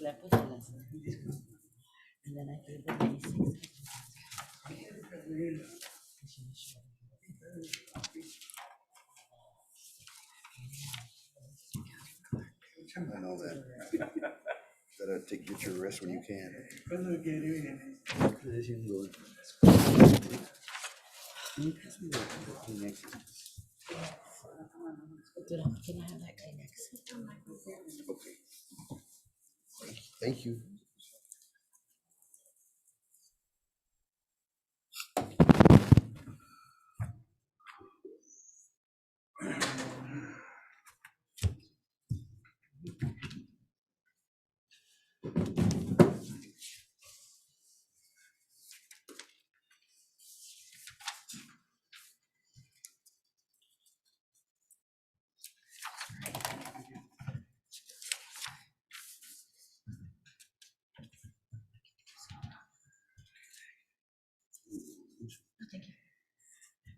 slept with her last night. And then I gave her 96. I know that. Gotta get your rest when you can. Can I have that Kleenex? Okay. Thank you. Thank you.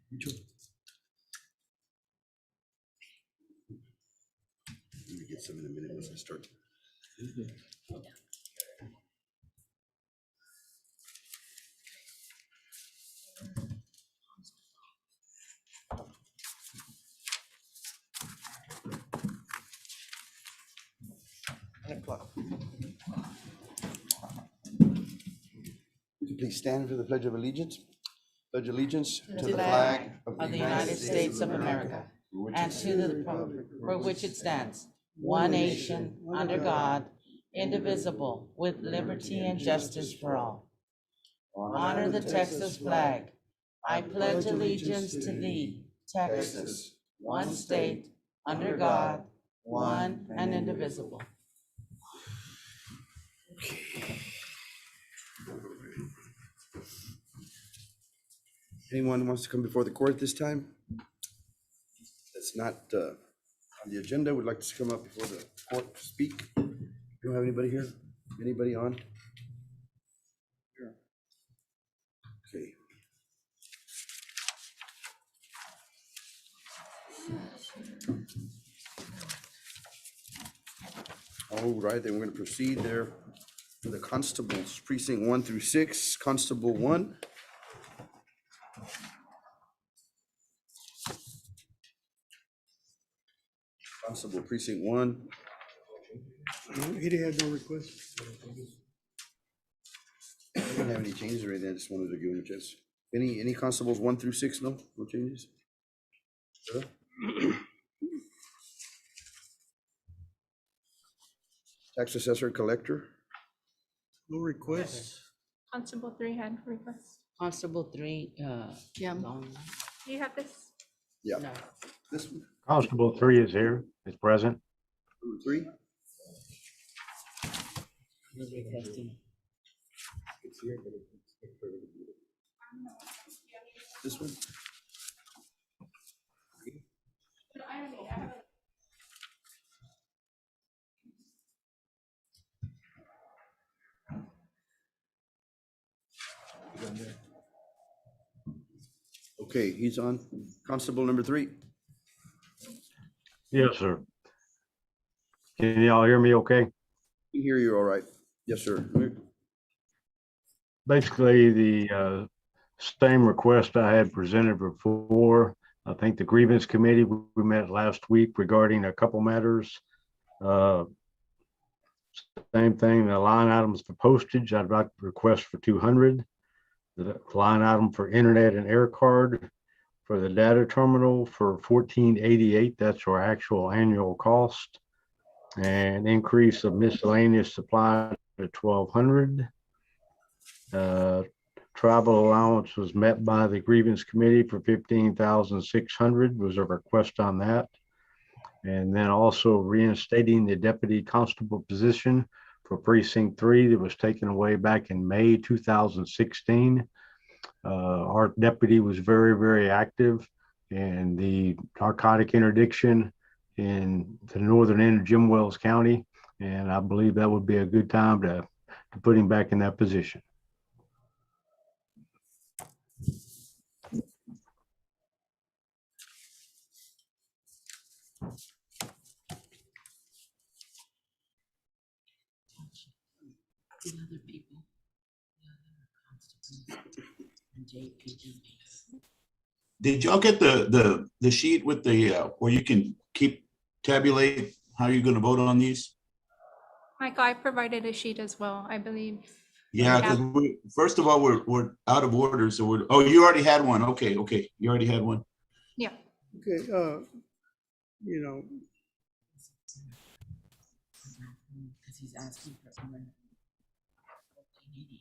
You too. Let me get some in a minute once I start. Please stand for the Pledge of Allegiance. Pledge allegiance to the flag Of the United States of America and to the republic for which it stands, one nation, under God, indivisible, with liberty and justice for all. Honor the Texas flag. I pledge allegiance to thee, Texas, one state, under God, one and indivisible. Anyone wants to come before the court this time? That's not on the agenda. Would like to come up before the court to speak. You don't have anybody here? Anybody on? Okay. All right, then we're going to proceed there to the constables, precinct 1 through 6. Constable 1. Constable precinct 1. He didn't have no requests. I didn't have any changes or anything. I just wanted to give him a chance. Any constables 1 through 6? No changes? Sure. Tax assessor collector. No requests. Constable 3 had requests. Constable 3, Yeah. long. Do you have this? Yeah. No. This one. Constable 3 is here, is present. Number 3. He's requesting. This one. Okay, he's on. Constable number 3. Yes, sir. Can y'all hear me okay? We hear you all right. Yes, sir. Basically, the same request I had presented before. I think the grievance committee, we met last week regarding a couple matters. Same thing, the line items for postage, I'd like to request for 200. The line item for internet and air card for the data terminal for 1488. That's our actual annual cost. And increase of miscellaneous supply to 1200. Travel allowance was met by the grievance committee for 15,600 was a request on that. And then also reinstating the deputy constable position for precinct 3 that was taken away back in May 2016. Our deputy was very, very active in the narcotic interdiction in the northern end of Jim Wells County. And I believe that would be a good time to put him back in that position. The other people, the other constables and JPs. Did y'all get the sheet with the, where you can keep tabulate how you're gonna vote on these? Michael, I provided a sheet as well, I believe. Yeah, because we, first of all, we're out of order, so we're, oh, you already had one. Okay, you already had one. Yeah, Okay, you know, Because he's asking for.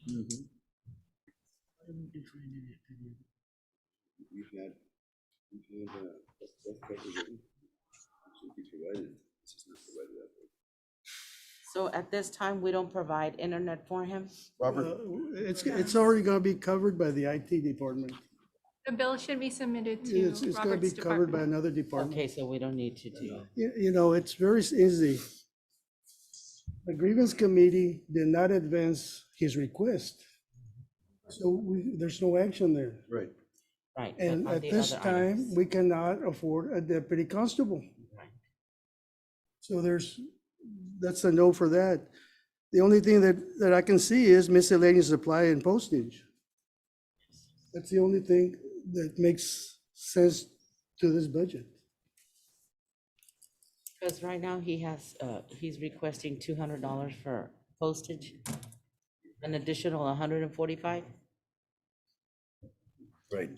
Mhm. What do we do for internet for you? We've had, both papers written. Should be provided. It's just not provided that way. So at this time, we don't provide internet for him? Robert, it's already gonna be covered by the IT department. the bill should be submitted to It's gonna be Robert's covered by department. another department. Okay, so we don't need to do. You know, it's very easy. The grievance committee did not advance his request. So there's no action there. right, Right. but And on at the this other time, items. we cannot afford a deputy constable. Right. So that's a no for that. The only thing that I can see is miscellaneous supply and postage. That's the only thing that makes sense to this budget. Because right now he has, he's requesting $200 for postage, an additional 145. right.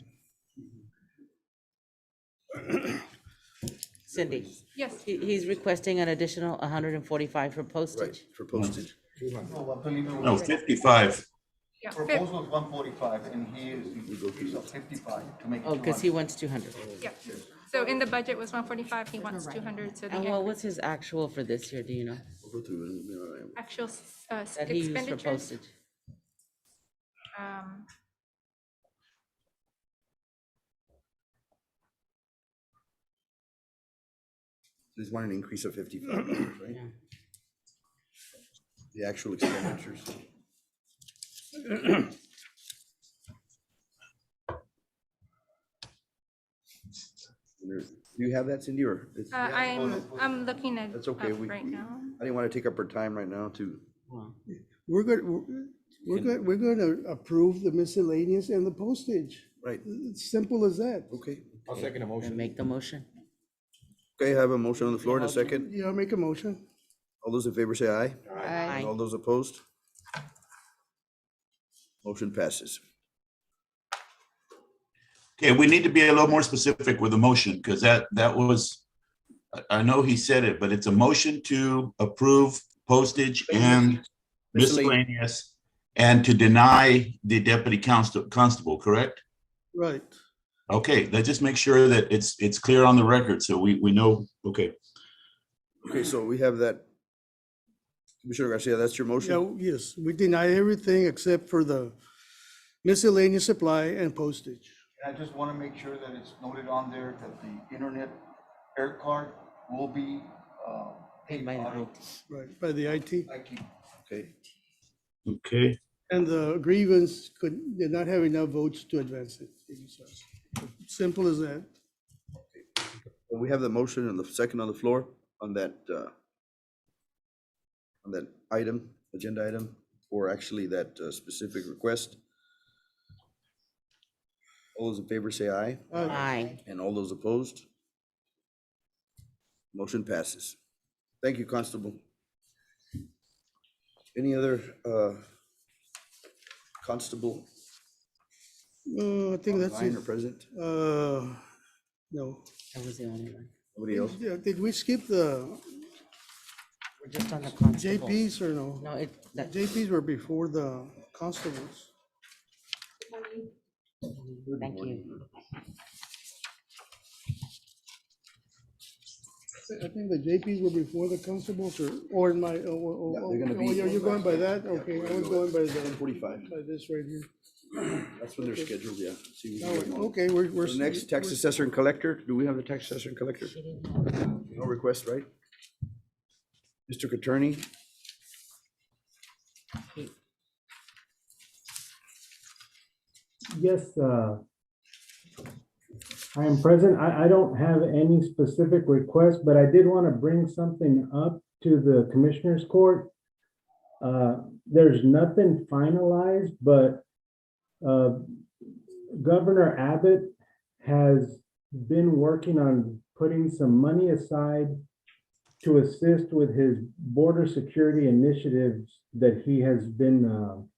Cindy, Yes, he's requesting an additional 145 for Right, postage. for postage. No, 55. yeah, Proposal is 145 and he's at 55 to make it Oh, because he 200. wants 200. yeah. So in the budget was 145, he wants 200, so And the what was his actual for this year, do you know? We'll go through it. You know, actual That he used for expenditures. postage? um, There's one an increase of $55, right? Yeah. The actual expenditures. Do you have that, Cindy, or? I'm looking at That's okay. up We- right we- now. I didn't want to take up our time right now to, Well, We're gonna approve the miscellaneous and the postage. right, It's simple as that. okay. then make the motion. Okay, I have a motion on the floor in a second. Yeah, I'll make a motion. All those in favor say aye. Aye. All those opposed? Motion passes. Okay, we need to be a little more specific with the motion, because that was, I know he said it, but it's a motion to approve postage and miscellaneous and to deny the deputy constable, correct? Right. Okay, let's just make sure that it's clear on the record, so we know, okay. Okay, so we have that. Commissioner Garcia, that's your motion? Yeah, yes, we deny everything except for the miscellaneous supply and postage. And I just want to make sure that it's noted on there that the internet air card will be Paid by the out of IT. Right, by the IT. IT. Okay, Okay, And the grievance did not have enough votes to advance it. Simple as that. well, we have the motion and the second on the floor on that item, agenda item, or actually that specific request. All those in favor say aye, Aye. and all those opposed? Motion passes. Thank you, Constable. Any other constable I think that's online it. or present? No. That was the only one. Nobody else? Yeah, did we skip the We're just on the constable. JPs or no? No, that, JPs were before the constables. thank you. I think the JPs were before the constables or in my, Yeah, they're gonna be- you're going by that? Okay, I was going by the, 10:45. by this right here. That's when they're scheduled, yeah. See Oh, what's going on. okay, we're. So next, tax assessor and collector. Do we have the tax assessor and collector? She didn't have- No request, right? District Attorney, Yes, I am present. I don't have any specific request, but I did want to bring something up to the Commissioners Court. There's nothing finalized, but Governor Abbott has been working on putting some money aside to assist with his border security initiatives that he has been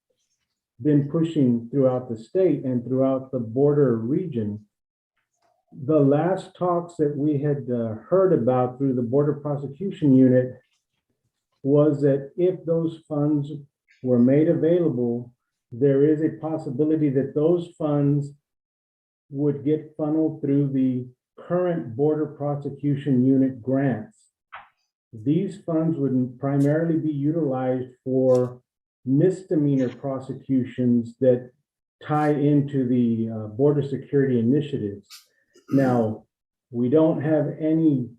pushing throughout the state and throughout the border region. The last talks that we had heard about through the Border Prosecution Unit was that if those funds were made available, there is a possibility that those funds would get funneled through the current Border Prosecution Unit grants. These funds would primarily be utilized for misdemeanor prosecutions that tie into the border security initiatives. Now, we don't have any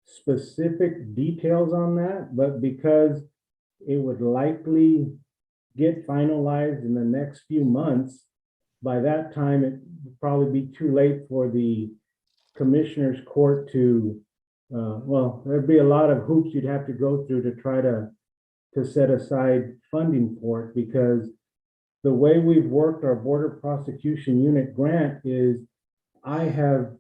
specific details on that, but because it would likely get finalized in the next few months, by that time, it would probably be too late for the Commissioner's Court to, well, there'd be a lot of hoops you'd have to go through to try to set aside funding for it, because the way we've worked our Border Prosecution Unit grant is I have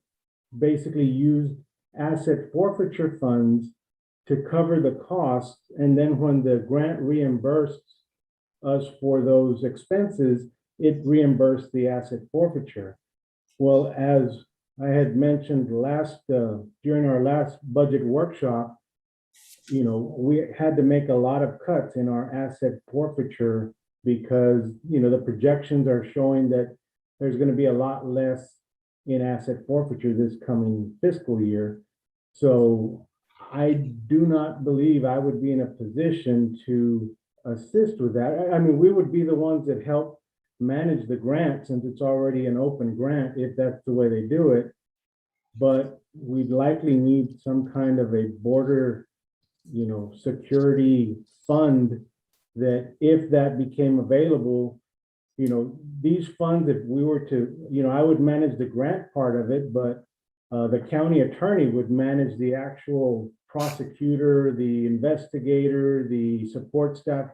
basically used asset forfeiture funds to cover the costs, and then when the grant reimbursed us for those expenses, it reimbursed the asset forfeiture. Well, as I had mentioned during our last budget workshop, we had to make a lot of cuts in our asset forfeiture because, the projections are showing that there's going to be a lot less in asset forfeiture this coming fiscal year. So I do not believe I would be in a position to assist with that. I mean, we would be the ones that help manage the grant since it's already an open grant, if that's the way they do it. But we'd likely need some kind of a border, security fund that if that became available, these funds, if we were to, I would manage the grant part of it, but the county attorney would manage the actual prosecutor, the investigator, the support staff,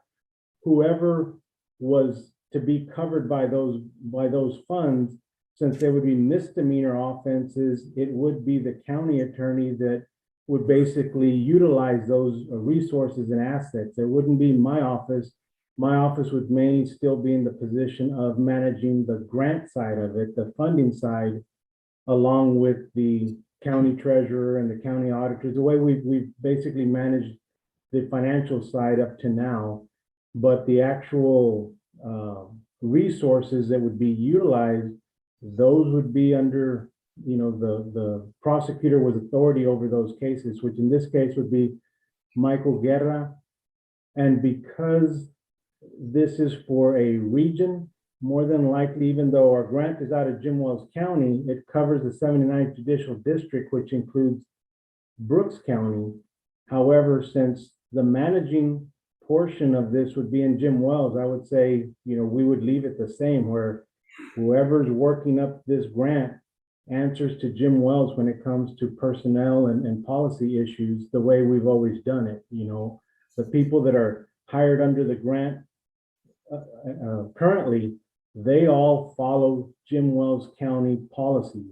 whoever was to be covered by those funds. Since there would be misdemeanor offenses, it would be the county attorney that would basically utilize those resources and assets. It wouldn't be my office. My office would mainly still be in the position of managing the grant side of it, the funding side, along with the county treasurer and the county auditors, the way we've basically managed the financial side up to now. But the actual resources that would be utilized, those would be under, the prosecutor with authority over those cases, which in this case would be Michael Guerra. And because this is for a region, more than likely, even though our grant is out of Jim Wells County, it covers the 79th Judicial District, which includes Brooks County. However, since the managing portion of this would be in Jim Wells, I would say, we would leave it the same, where whoever's working up this grant answers to Jim Wells when it comes to personnel and policy issues, the way we've always done it. The people that are hired under the grant currently, they all follow Jim Wells County policy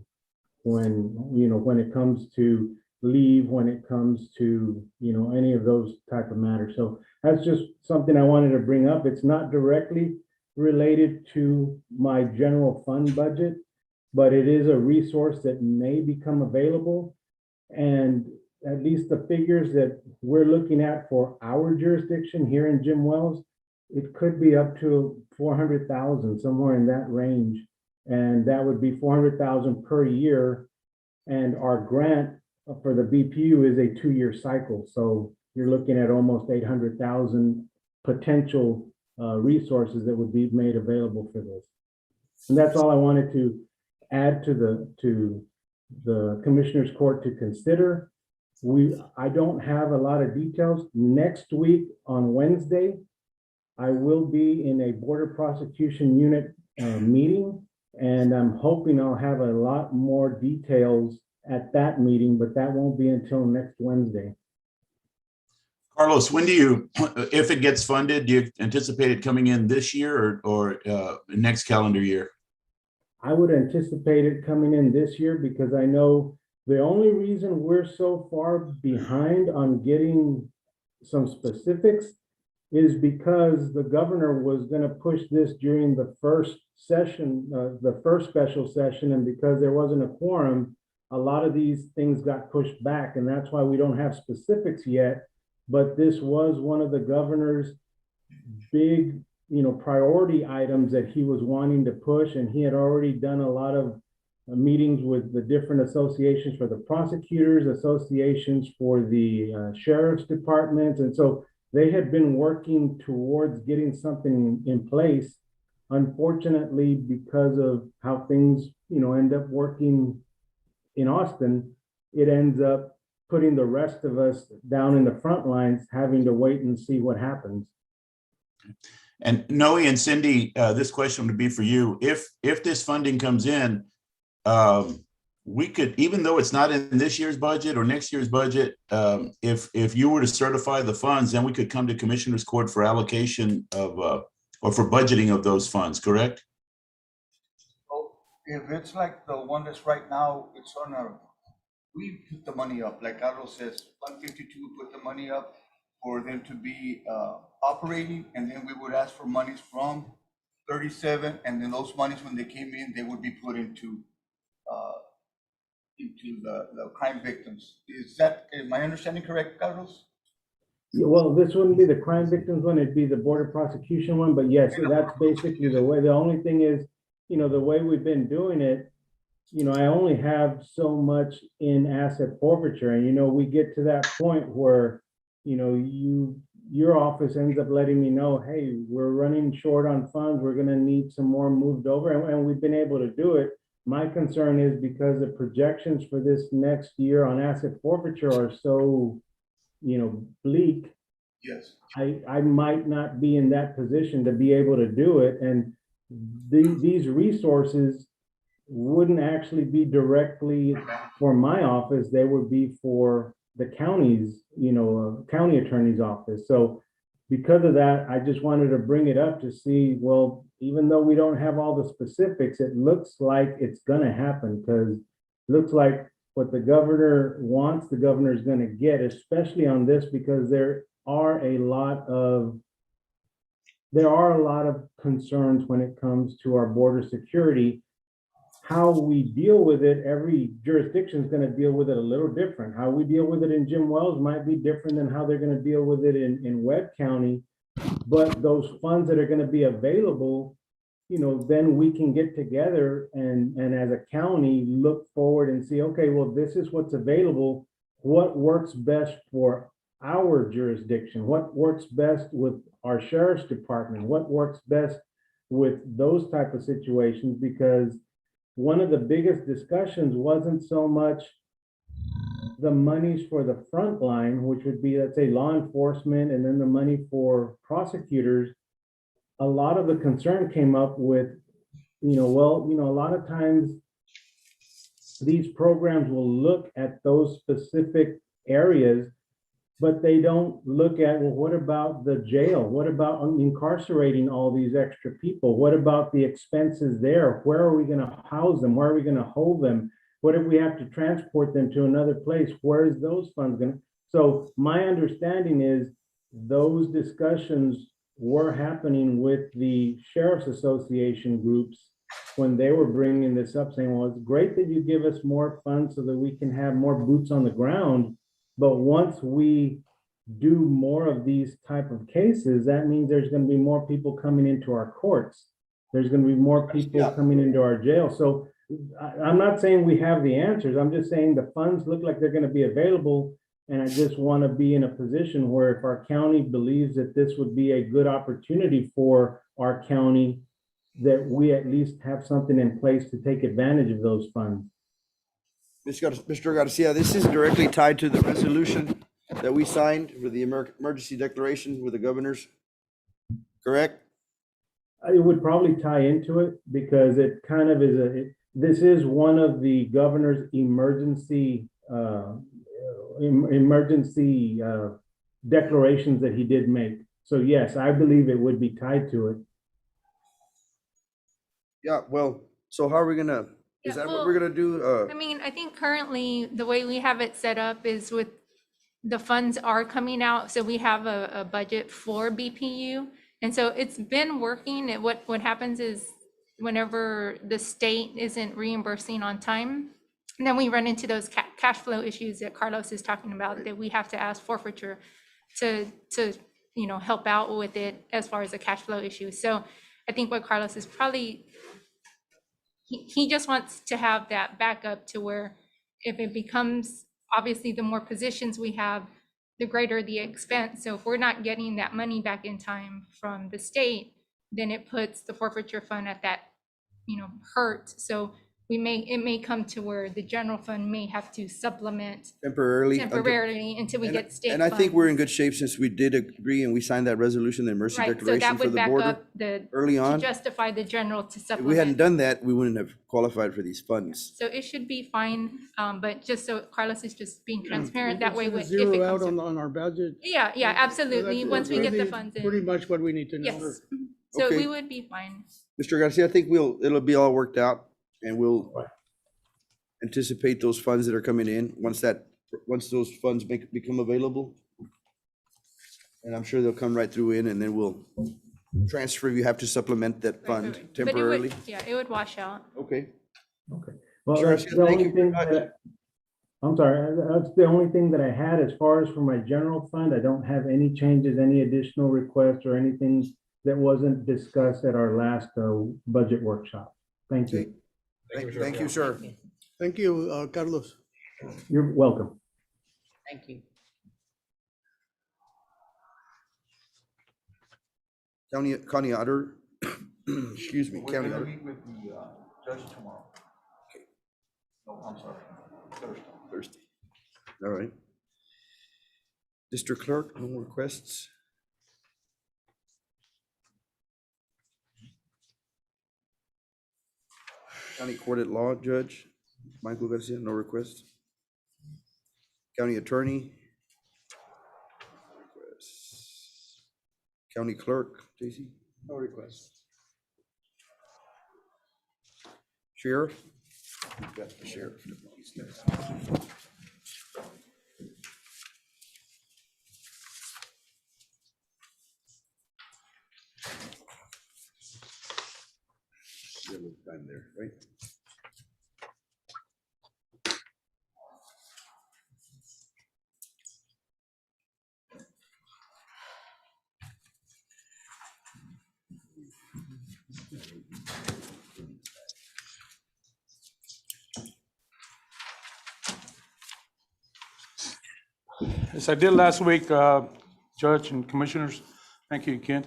when it comes to leave, when it comes to, any of those type of matters. So that's just something I wanted to bring up. It's not directly related to my general fund budget, but it is a resource that may become available. And at least the figures that we're looking at for our jurisdiction here in Jim Wells, it could be up to 400,000, somewhere in that range. And that would be 400,000 per year. And our grant for the BPU is a 2-year cycle. So you're looking at almost 800,000 potential resources that would be made available for this. And that's all I wanted to add to the Commissioner's Court to consider. I don't have a lot of details. Next week on Wednesday, I will be in a Border Prosecution Unit meeting, and I'm hoping I'll have a lot more details at that meeting, but that won't be until next Wednesday. Carlos, when do you, if it gets funded, do you anticipate it coming in this year or next calendar year? I would anticipate it coming in this year because I know the only reason we're so far behind on getting some specifics is because the governor was going to push this during the first session, the first special session, and because there wasn't a quorum, a lot of these things got pushed back, and that's why we don't have specifics yet. But this was one of the governor's big, priority items that he was wanting to push, and he had already done a lot of meetings with the different associations for the prosecutors, associations for the sheriff's departments, and so they had been working towards getting something in place. Unfortunately, because of how things, end up working in Austin, it ends up putting the rest of us down in the front lines, having to wait and see what happens. And Noe and Cindy, this question would be for you. If this funding comes in, we could, even though it's not in this year's budget or next year's budget, if you were to certify the funds, then we could come to Commissioner's Court for allocation of, or for budgeting of those funds, correct? So if it's like the one that's right now, it's on we put the money up, like Carlos says, 152, put the money up for them to be operating, and then we would ask for monies from 37, and then those monies, when they came in, they would be put into the crime victims. Is my understanding correct, Carlos? Yeah, well, this wouldn't be the crime victims one, it'd be the Board of Prosecution one, but yes, that's basically the way. The only thing is, the way we've been doing it, I only have so much in asset forfeiture, and we get to that point where, your office ends up letting me know, hey, we're running short on funds, we're gonna need some more moved over, and we've been able to do it. My concern is because the projections for this next year on asset forfeiture are so, bleak. Yes. I might not be in that position to be able to do it, and these resources wouldn't actually be directly for my office, they would be for the county's, county attorney's office. So because of that, I just wanted to bring it up to see, well, even though we don't have all the specifics, it looks like it's gonna happen, because it looks like what the governor wants, the governor is gonna get, especially on this, because there are a lot of concerns when it comes to our border security. How we deal with it, every jurisdiction is going to deal with it a little different. How we deal with it in Jim Wells might be different than how they're going to deal with it in Webb County. But those funds that are going to be available, then we can get together and as a county look forward and see, okay, well, this is what's available. What works best for our jurisdiction? What works best with our sheriff's department? What works best with those type of situations? Because one of the biggest discussions wasn't so much the monies for the front line, which would be, let's say, law enforcement, and then the money for prosecutors. A lot of the concern came up with, a lot of times these programs will look at those specific areas, but they don't look at, well, what about the jail? What about incarcerating all these extra people? What about the expenses there? Where are we going to house them? Where are we going to hold them? What if we have to transport them to another place? Where is those funds going to? So my understanding is those discussions were happening with the Sheriff's Association groups when they were bringing this up, saying, well, it's great that you give us more funds so that we can have more boots on the ground. But once we do more of these type of cases, that means there's going to be more people coming into our courts. There's going to be more people coming into our jail. So I'm not saying we have the answers. I'm just saying the funds look like they're going to be available. And I just want to be in a position where if our county believes that this would be a good opportunity for our county, that we at least have something in place to take advantage of those funds. Mr. Garcia, this is directly tied to the resolution that we signed for the emergency declaration with the governors, correct? It would probably tie into it because it kind of is this is one of the governor's emergency declarations that he did make. So yes, I believe it would be tied to it. Yeah, well, so how are we gonna, is Yeah, that what we're well, gonna do? I mean, I think currently the way we have it set up is with the funds are coming out, so we have a budget for BPU. And so it's been working. What happens is whenever the state isn't reimbursing on time, then we run into those cash flow issues that Carlos is talking about, that we have to ask forfeiture to, help out with it as far as the cash flow issue. So I think what Carlos is probably, he just wants to have that backup to where if it becomes, obviously, the more positions we have, the greater the expense. So if we're not getting that money back in time from the state, then it puts the forfeiture fund at that, hurt. So it may come to where the general fund may have to supplement Temporarily? temporarily until we get state And I think funds. we're in good shape since we did agree and we signed that resolution, the emergency Right, so declaration that for would the back border up early to on. justify the general to If we hadn't supplement. done that, we wouldn't have qualified for these funds. So it should be fine, but just so Carlos is just being transparent, that way. If if it's it Zero comes out to- on our budget. Yeah, absolutely, That's once we get the really funds Pretty in, much what we need to know. yes. So Okay. we would be fine. Mr. Garcia, I think it'll be all worked out and we'll anticipate those funds that are coming in once those funds become available. And I'm sure they'll come right through and then we'll transfer, you have to supplement that Right, fund right. But it would- temporarily. Yeah, it would wash out. Okay. Okay. Well, Sure, that's Garcia, the thank only you. thing that, I'm sorry, that's the only thing that I had as far as for my general fund. I don't have any changes, any additional requests or anything that wasn't discussed at our last budget workshop. Thank you. Thank you, sir. Thank you, Carlos. You're welcome. Thank you. County auditor, excuse me, We're county gonna auditor, meet with the judge tomorrow. No, I'm sorry, Thursday. Thursday. All right. District clerk, no more requests. County court at law judge, Michael Garcia, no requests. County attorney. Requests. County clerk, Stacy, no requests. Sheriff. We've got the sheriff. You have a little time there, right? As I did last week, Judge and Commissioners, thank you, Ken.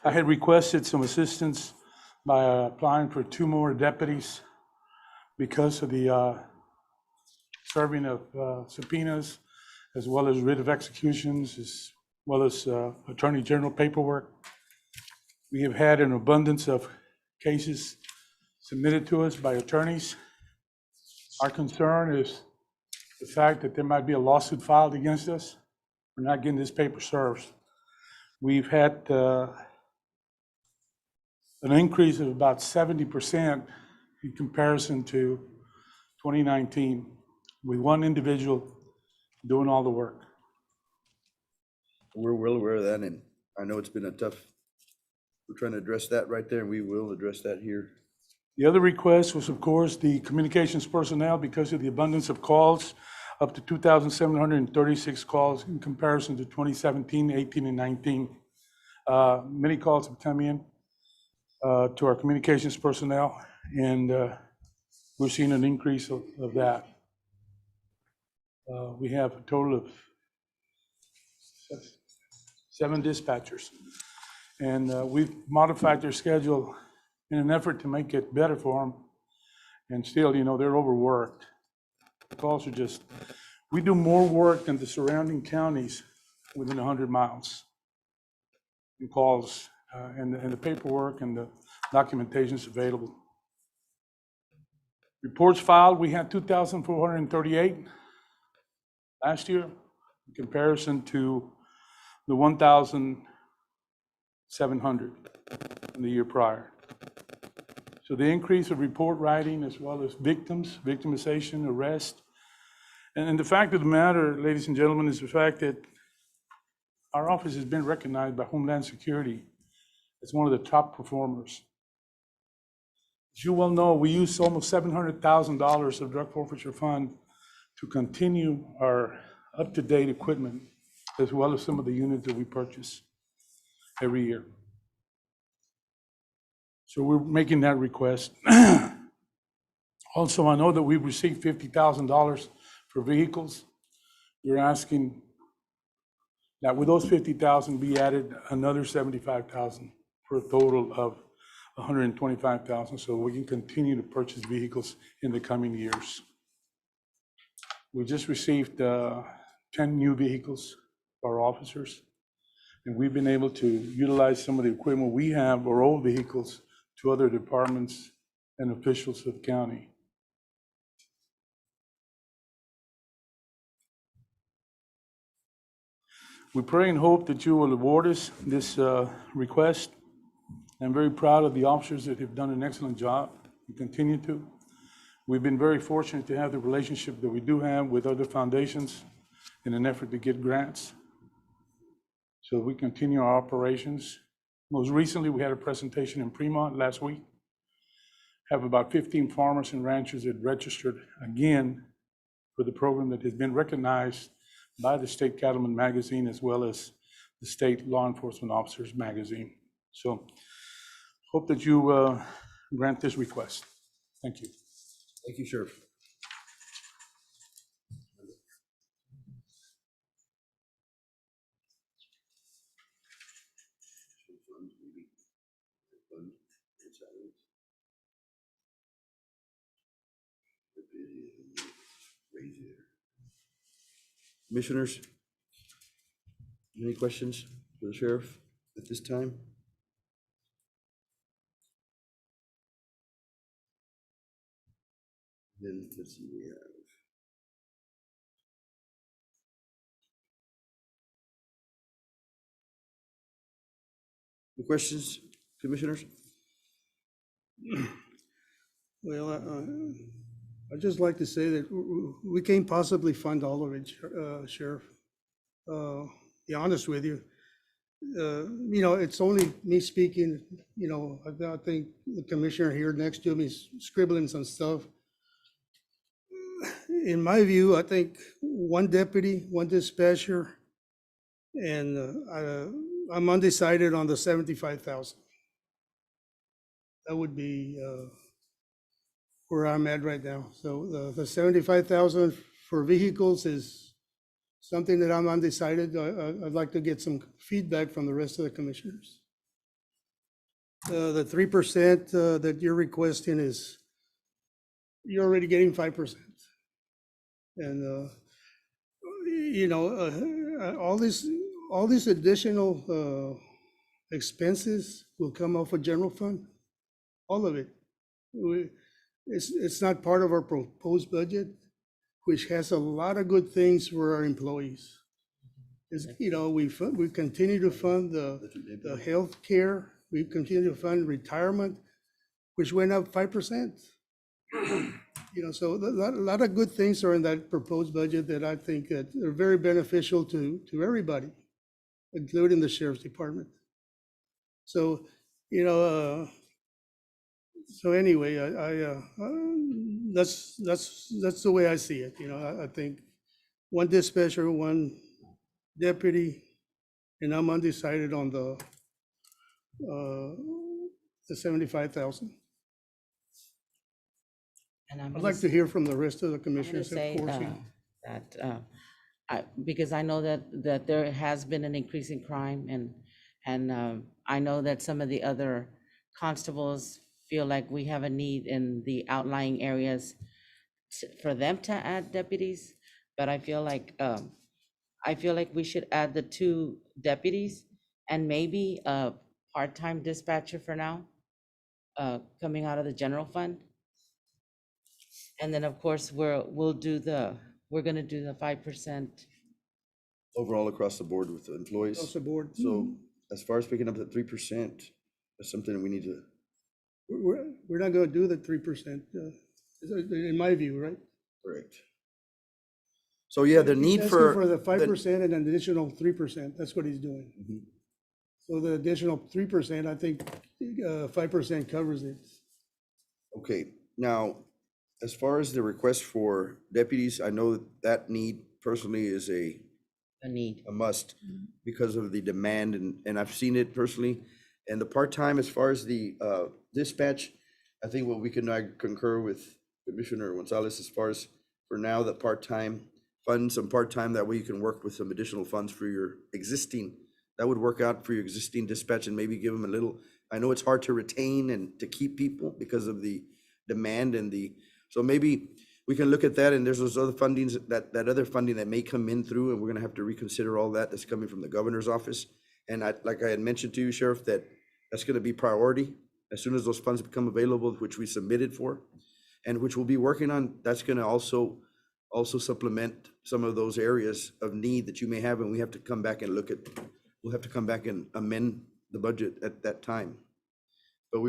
I had requested some assistance by applying for 2 more deputies because of the serving of subpoenas, as well as writ of executions, as well as Attorney General paperwork. We have had an abundance of cases submitted to us by attorneys. Our concern is the fact that there might be a lawsuit filed against us for not getting this paper served. We've had an increase of about 70% in comparison to 2019, with one individual doing all the work. We're well aware of that, and I know it's been we're trying to address that right there, and we will address that here. The other request was, of course, the communications personnel, because of the abundance of calls, up to 2,736 calls in comparison to 2017, 18, and 19. Many calls have come in to our communications personnel, and we're seeing an increase of that. We have a total of 7 dispatchers, and we've modified their schedule in an effort to make it better for them. And still, they're overworked. The calls are we do more work than the surrounding counties within 100 miles. In calls and the paperwork and the documentation is available. Reports filed, we had 2,438 last year in comparison to the 1,700 in the year prior. So the increase of report writing as well as victims, victimization, arrest. And the fact of the matter, ladies and gentlemen, is the fact that our office has been recognized by Homeland Security as one of the top performers. As you well know, we use almost $700,000 of drug forfeiture fund to continue our up-to-date equipment, as well as some of the units that we purchase every year. So we're making that request. Also, I know that we've received $50,000 for vehicles. We're asking that with those 50,000 be added another 75,000 for a total of 125,000, so we can continue to purchase vehicles in the coming years. We just received 10 new vehicles for our officers, and we've been able to utilize some of the equipment we have, our old vehicles, to other departments and officials of the county. We pray and hope that you will award us this request. I'm very proud of the officers that have done an excellent job and continue to. We've been very fortunate to have the relationship that we do have with other foundations in an effort to get grants. So we continue our operations. Most recently, we had a presentation in Fremont last week. Have about 15 farmers and ranchers that registered again for the program that has been recognized by the State Cattleman Magazine as well as the State Law Enforcement Officers Magazine. So hope that you grant this request. Thank you. Thank you, Sheriff. Commissioners, any questions for the sheriff at this time? Then let's see, we have. Any questions, commissioners? Well, I'd just like to say that we can't possibly fund all of it, Sheriff. Be honest with you. You know, it's only me speaking, you know, I think the commissioner here next to me is scribbling some stuff. In my view, I think one deputy, one dispatcher, and I'm undecided on the 75,000. That would be where I'm at right now. So the 75,000 for vehicles is something that I'm undecided. I'd like to get some feedback from the rest of the commissioners. The 3% that you're requesting is, you're already getting 5%. And, you know, all these additional expenses will come off of general fund, all of it. It's not part of our proposed budget, which has a lot of good things for our employees. You know, we continue to fund the health care, we continue to fund retirement, which went up 5%. You know, so a lot of good things are in that proposed budget that I think that are very beneficial to everybody, including the sheriff's department. So, you know, so anyway, that's the way I see it. You know, I think one dispatcher, one deputy, and I'm undecided on the 75,000. And I'm I'd like to hear from the rest of the I'm gonna commissioners, of say course. that, because I know that there has been an increase in crime, and I know that some of the other constables feel like we have a need in the outlying areas for them to add deputies, but I feel like we should add the 2 deputies and maybe a part-time dispatcher for now, coming out of the general fund. And then, of course, we're gonna do the 5%. overall across the board with the across employees. the board. So as far as picking up that 3%, that's something that we need to, We're not gonna do the 3%, in my view, right? correct. So yeah, the He's need asking for. the 5% and an additional 3%, that's what he's doing. Mhm. So the additional 3%, I think, 5% covers it. Okay, now, as far as the request for deputies, I know that need personally is a need. must because of the demand and I've seen it personally. And the part-time, as far as the dispatch, I think what we can concur with Commissioner Gonzalez as far as for now, the part-time, fund some part-time, that way you can work with some additional funds for your existing, that would work out for your existing dispatch and maybe give them a little, I know it's hard to retain and to keep people because of the demand and so maybe we can look at that, and there's those other fundings, that other funding that may come in through, and we're gonna have to reconsider all that's coming from the governor's office. And like I had mentioned to you, Sheriff, that's gonna be priority as soon as those funds become available, which we submitted for, and which we'll be working on. That's gonna also supplement some of those areas of need that you may have, and we have to come back and we'll have to come back and amend the budget at that time. But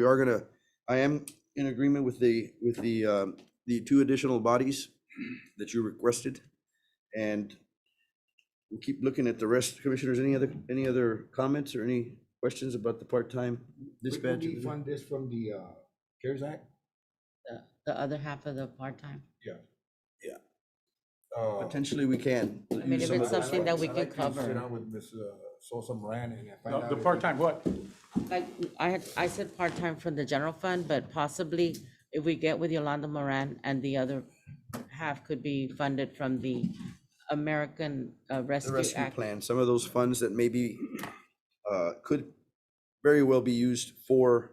I am in agreement with the two additional bodies that you requested. And we'll keep looking at the rest. Commissioners, any other comments or any questions about the part-time dispatch? Would we fund this from the CARES Act? The other half of the part-time. Yeah. Potentially we can. I mean, if it's something that we I'd can like to sit cover. down with Ms. Sosa Moran and find out. The if- part-time what? Like, I said part-time from the general fund, but possibly if we get with Yolanda Moran and the other half could be funded from the American The Rescue rescue Act. plan, some of those funds that maybe could very well be used for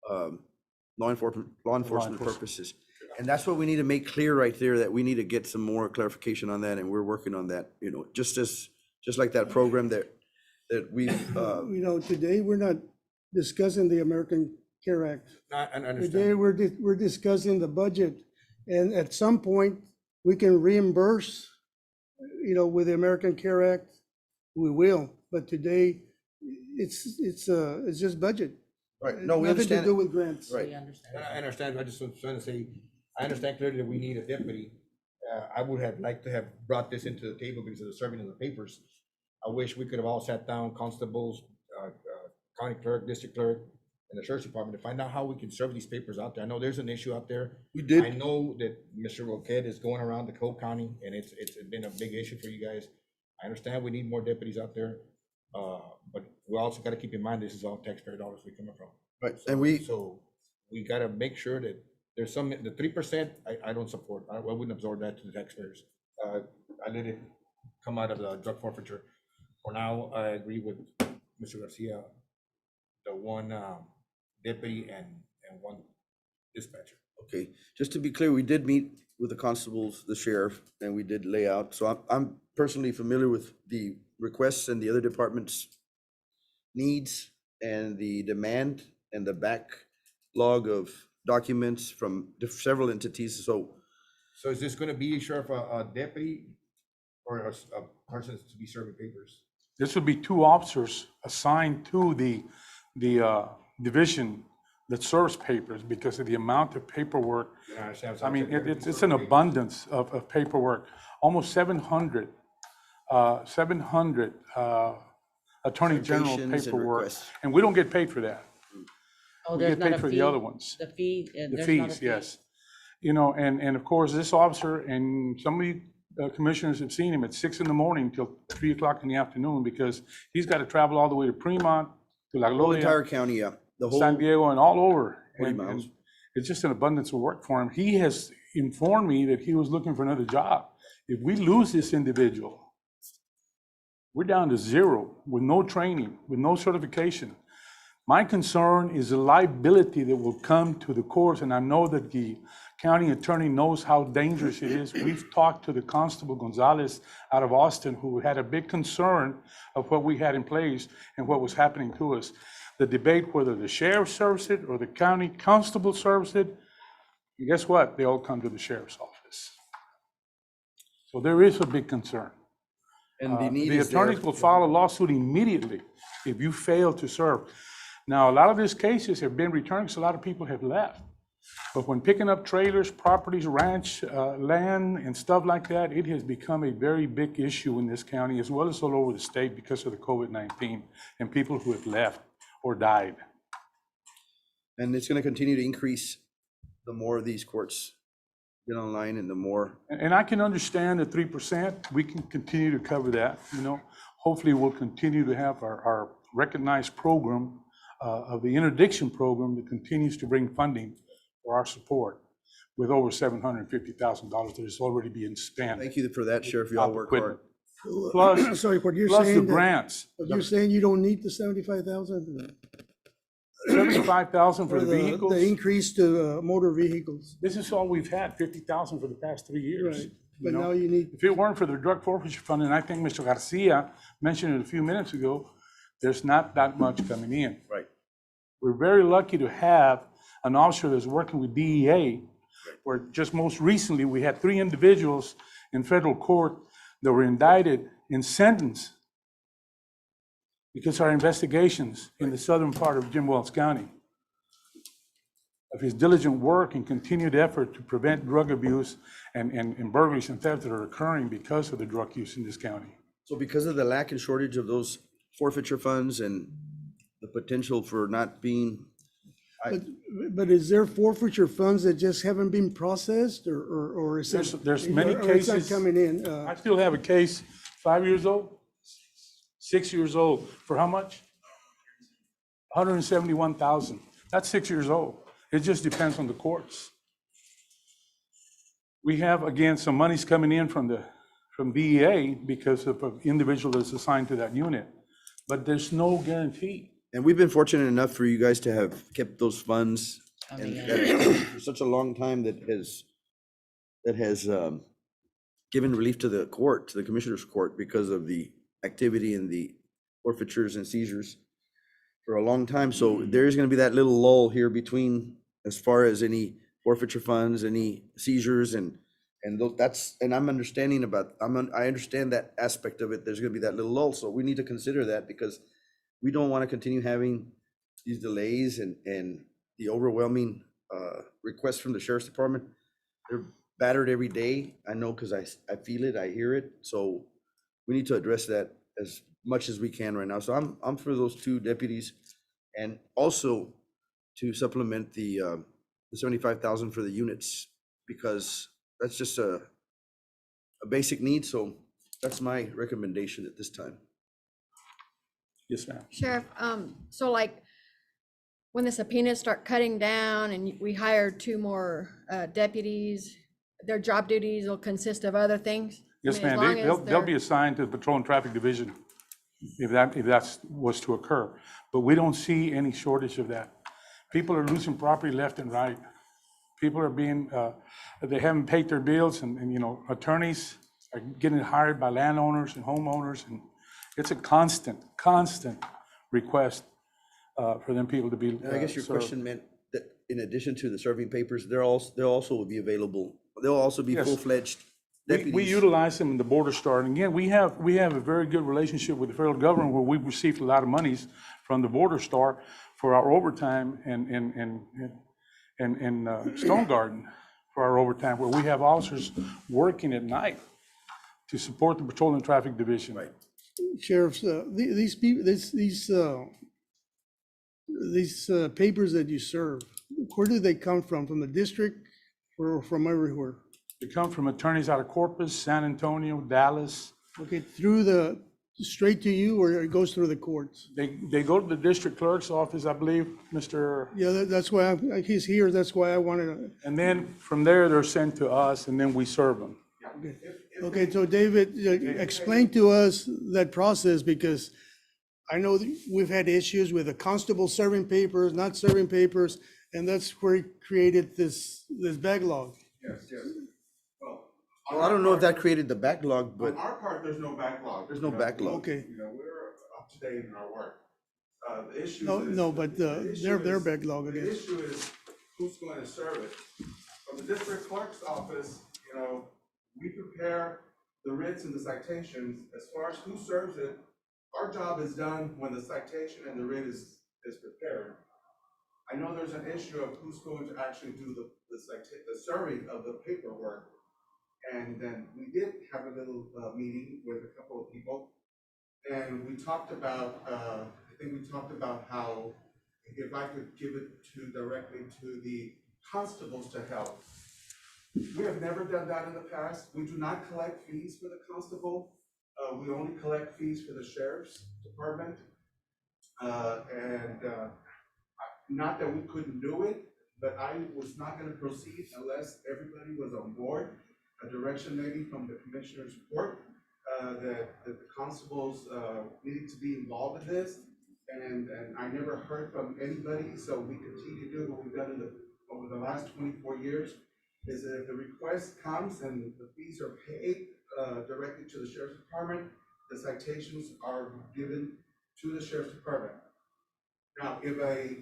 law enforcement purposes. And that's what we need to make clear right there, that we need to get some more clarification on that, and we're working on that, just like that program that we've, Today, we're not discussing the American Care Act. I Today, understand. we're discussing the budget, and at some point, we can reimburse, with the American Care Act, we will, but today, it's just budget. right, no, we Nothing understand. to do with grants. Right. We understand. I understand. I just was trying to say, I understand clearly that we need a deputy. I would have liked to have brought this into the table because of the serving in the papers. I wish we could have all sat down, constables, county clerk, district clerk, and the sheriff's department to find out how we can serve these papers out there. I know there's an issue out there. We I did, know that Mr. Roquette is going around the whole county, and it's been a big issue for you guys. I understand we need more deputies out there, but we also gotta keep in mind, this is all taxpayer dollars we coming from. right, and So we gotta make sure that there's the 3%, I don't support. I wouldn't absorb that to the taxpayers. I let it come out of the drug forfeiture. For now, I agree with Mr. Garcia, the one deputy and one dispatcher. okay, just to be clear, we did meet with the constables, the sheriff, and we did lay out, so I'm personally familiar with the requests and the other departments' needs and the demand and the backlog of documents from several entities, so So is this gonna be, Sheriff, a deputy or a person to be serving papers? This would be two officers assigned to the division that serves papers because of the amount of paperwork. You understand? I mean, it's an abundance of paperwork, almost 700 attorney general Citations and paperwork. requests. And we don't get paid for that. Oh, We there's get not paid a for fee? the other ones. The fee, The there's not a fees, fee? yes. And of course, this officer, and some of you commissioners have seen him at 6 a.m. till 3 o'clock in the afternoon because he's got to travel all the way to Fremont, to La the whole entire Gloria, county, yeah, the whole. San Diego, and all over. 40 And miles. it's just an abundance of work for him. He has informed me that he was looking for another job. If we lose this individual, we're down to zero with no training, with no certification. My concern is the liability that will come to the courts, and I know that the county attorney knows how dangerous it is. We've talked to the Constable Gonzalez out of Austin, who had a big concern of what we had in place and what was happening to us. The debate whether the sheriff serves it or the county constable serves it, and guess what? They all come to the sheriff's office. So there is a big concern. And the need The is there. attorneys will file a lawsuit immediately if you fail to serve. Now, a lot of these cases have been returned because a lot of people have left. But when picking up trailers, properties, ranch, land, and stuff like that, it has become a very big issue in this county as well as all over the state because of the COVID-19 and people who have left or died. And it's gonna continue to increase the more of these courts get online and the more. And I can understand the 3%. We can continue to cover that, you know. Hopefully, we'll continue to have our recognized program of the interdiction program that continues to bring funding for our support with over $750,000 that is already being spent. Thank you for that, Sheriff. You all work hard. Plus, Sorry, what you're plus the saying, grants, you're saying you don't need the 75,000? 75,000 for For the the vehicles. increase to motor vehicles, This is all we've had, 50,000 for the past 3 years. right? you But know? now you need, If it weren't for the drug forfeiture fund, and I think Mr. Garcia mentioned it a few minutes ago, there's not that much coming in. Right. We're very lucky to have an officer that's working with DEA, where just most recently, we had 3 individuals in federal court that were indicted and sentenced because our investigations in the southern part of Jim Wells County of his diligent work and continued effort to prevent drug abuse and burglaries and theft that are occurring because of the drug use in this county. So because of the lack and shortage of those forfeiture funds and the potential for not being, but is there forfeiture funds that just haven't been processed or is it? There's many or it's not cases. coming in? I still have a case, 5 years old, 6 years old, for how much? 171,000. That's 6 years old. It just depends on the courts. We have, again, some monies coming in from DEA because of an individual that's assigned to that unit, but there's no guarantee. and we've been fortunate enough for you guys to have kept those funds and for such a long time that has given relief to the court, to the commissioner's court, because of the activity and the forfeitures and seizures for a long time. So there is going to be that little lull here between, as far as any forfeiture funds, any seizures, and I'm understanding about, I understand that aspect of it. There's going to be that little lull, so we need to consider that because we don't want to continue having these delays and the overwhelming requests from the sheriff's department. They're battered every day. I know because I feel it, I hear it. So we need to address that as much as we can right now. So I'm for those 2 deputies, and also to supplement the 75,000 for the units, because that's just a basic need. So that's my recommendation at this time. Yes, ma'am. Sheriff, so like, when the subpoenas start cutting down and we hire 2 more deputies, their job duties will consist of other things? Yes, I mean, as ma'am. long They'll as they'll be they're- assigned to the Patrol and Traffic Division if that was to occur. But we don't see any shortage of that. People are losing property left and right. People are being, they haven't paid their bills, and you know, attorneys are getting hired by landowners and homeowners, and it's a constant request for them people to be And I guess your served. question meant that in addition to the serving papers, they'll also will be available. They'll also be Yes. full-fledged We deputies. utilize them in the Border Star, and again, we have a very good relationship with the federal government where we've received a lot of monies from the Border Star for our overtime and Stone Garden for our overtime, where we have officers working at night to support the Patrol and Traffic Division. Right. Sheriffs, these people, these papers that you serve, where do they come from? From the district or from everywhere? They come from attorneys out of Corpus, San Antonio, Dallas. Okay, straight to you, or it goes through the courts? They go to the district clerk's office, I believe, Mr. Yeah, that's why he's here. That's why I wanted to. And then from there, they're sent to us, and then we serve them. Okay, so David, explain to us that process, because I know that we've had issues with the constable serving papers, not serving papers, and that's where he created this backlog. Yes, yes. Well, I don't know if that created the backlog, but On our part, there's no backlog. There's no backlog. Okay, You know, we're up to date in our work. The issue is. no, but the issue their is- backlog it The is. issue is who's going to serve it. From the district clerk's office, you know, we prepare the writs and the citations, as far as who serves it, our job is done when the citation and the writ is prepared. I know there's an issue of who's going to actually do the serving of the paperwork. And then we did have a little meeting with a couple of people. And we talked about, I think we talked about how if I could give it directly to the constables to help. We have never done that in the past. We do not collect fees for the constable. We only collect fees for the sheriff's department. Not that we couldn't do it, but I was not gonna proceed unless everybody was on board. A direction maybe from the commissioner's court, that the constables needed to be involved in this. And I never heard from anybody, so we continue to do what we've done over the last 24 years, is that if the request comes and the fees are paid directly to the sheriff's department, the citations are given to the sheriff's department. Now, if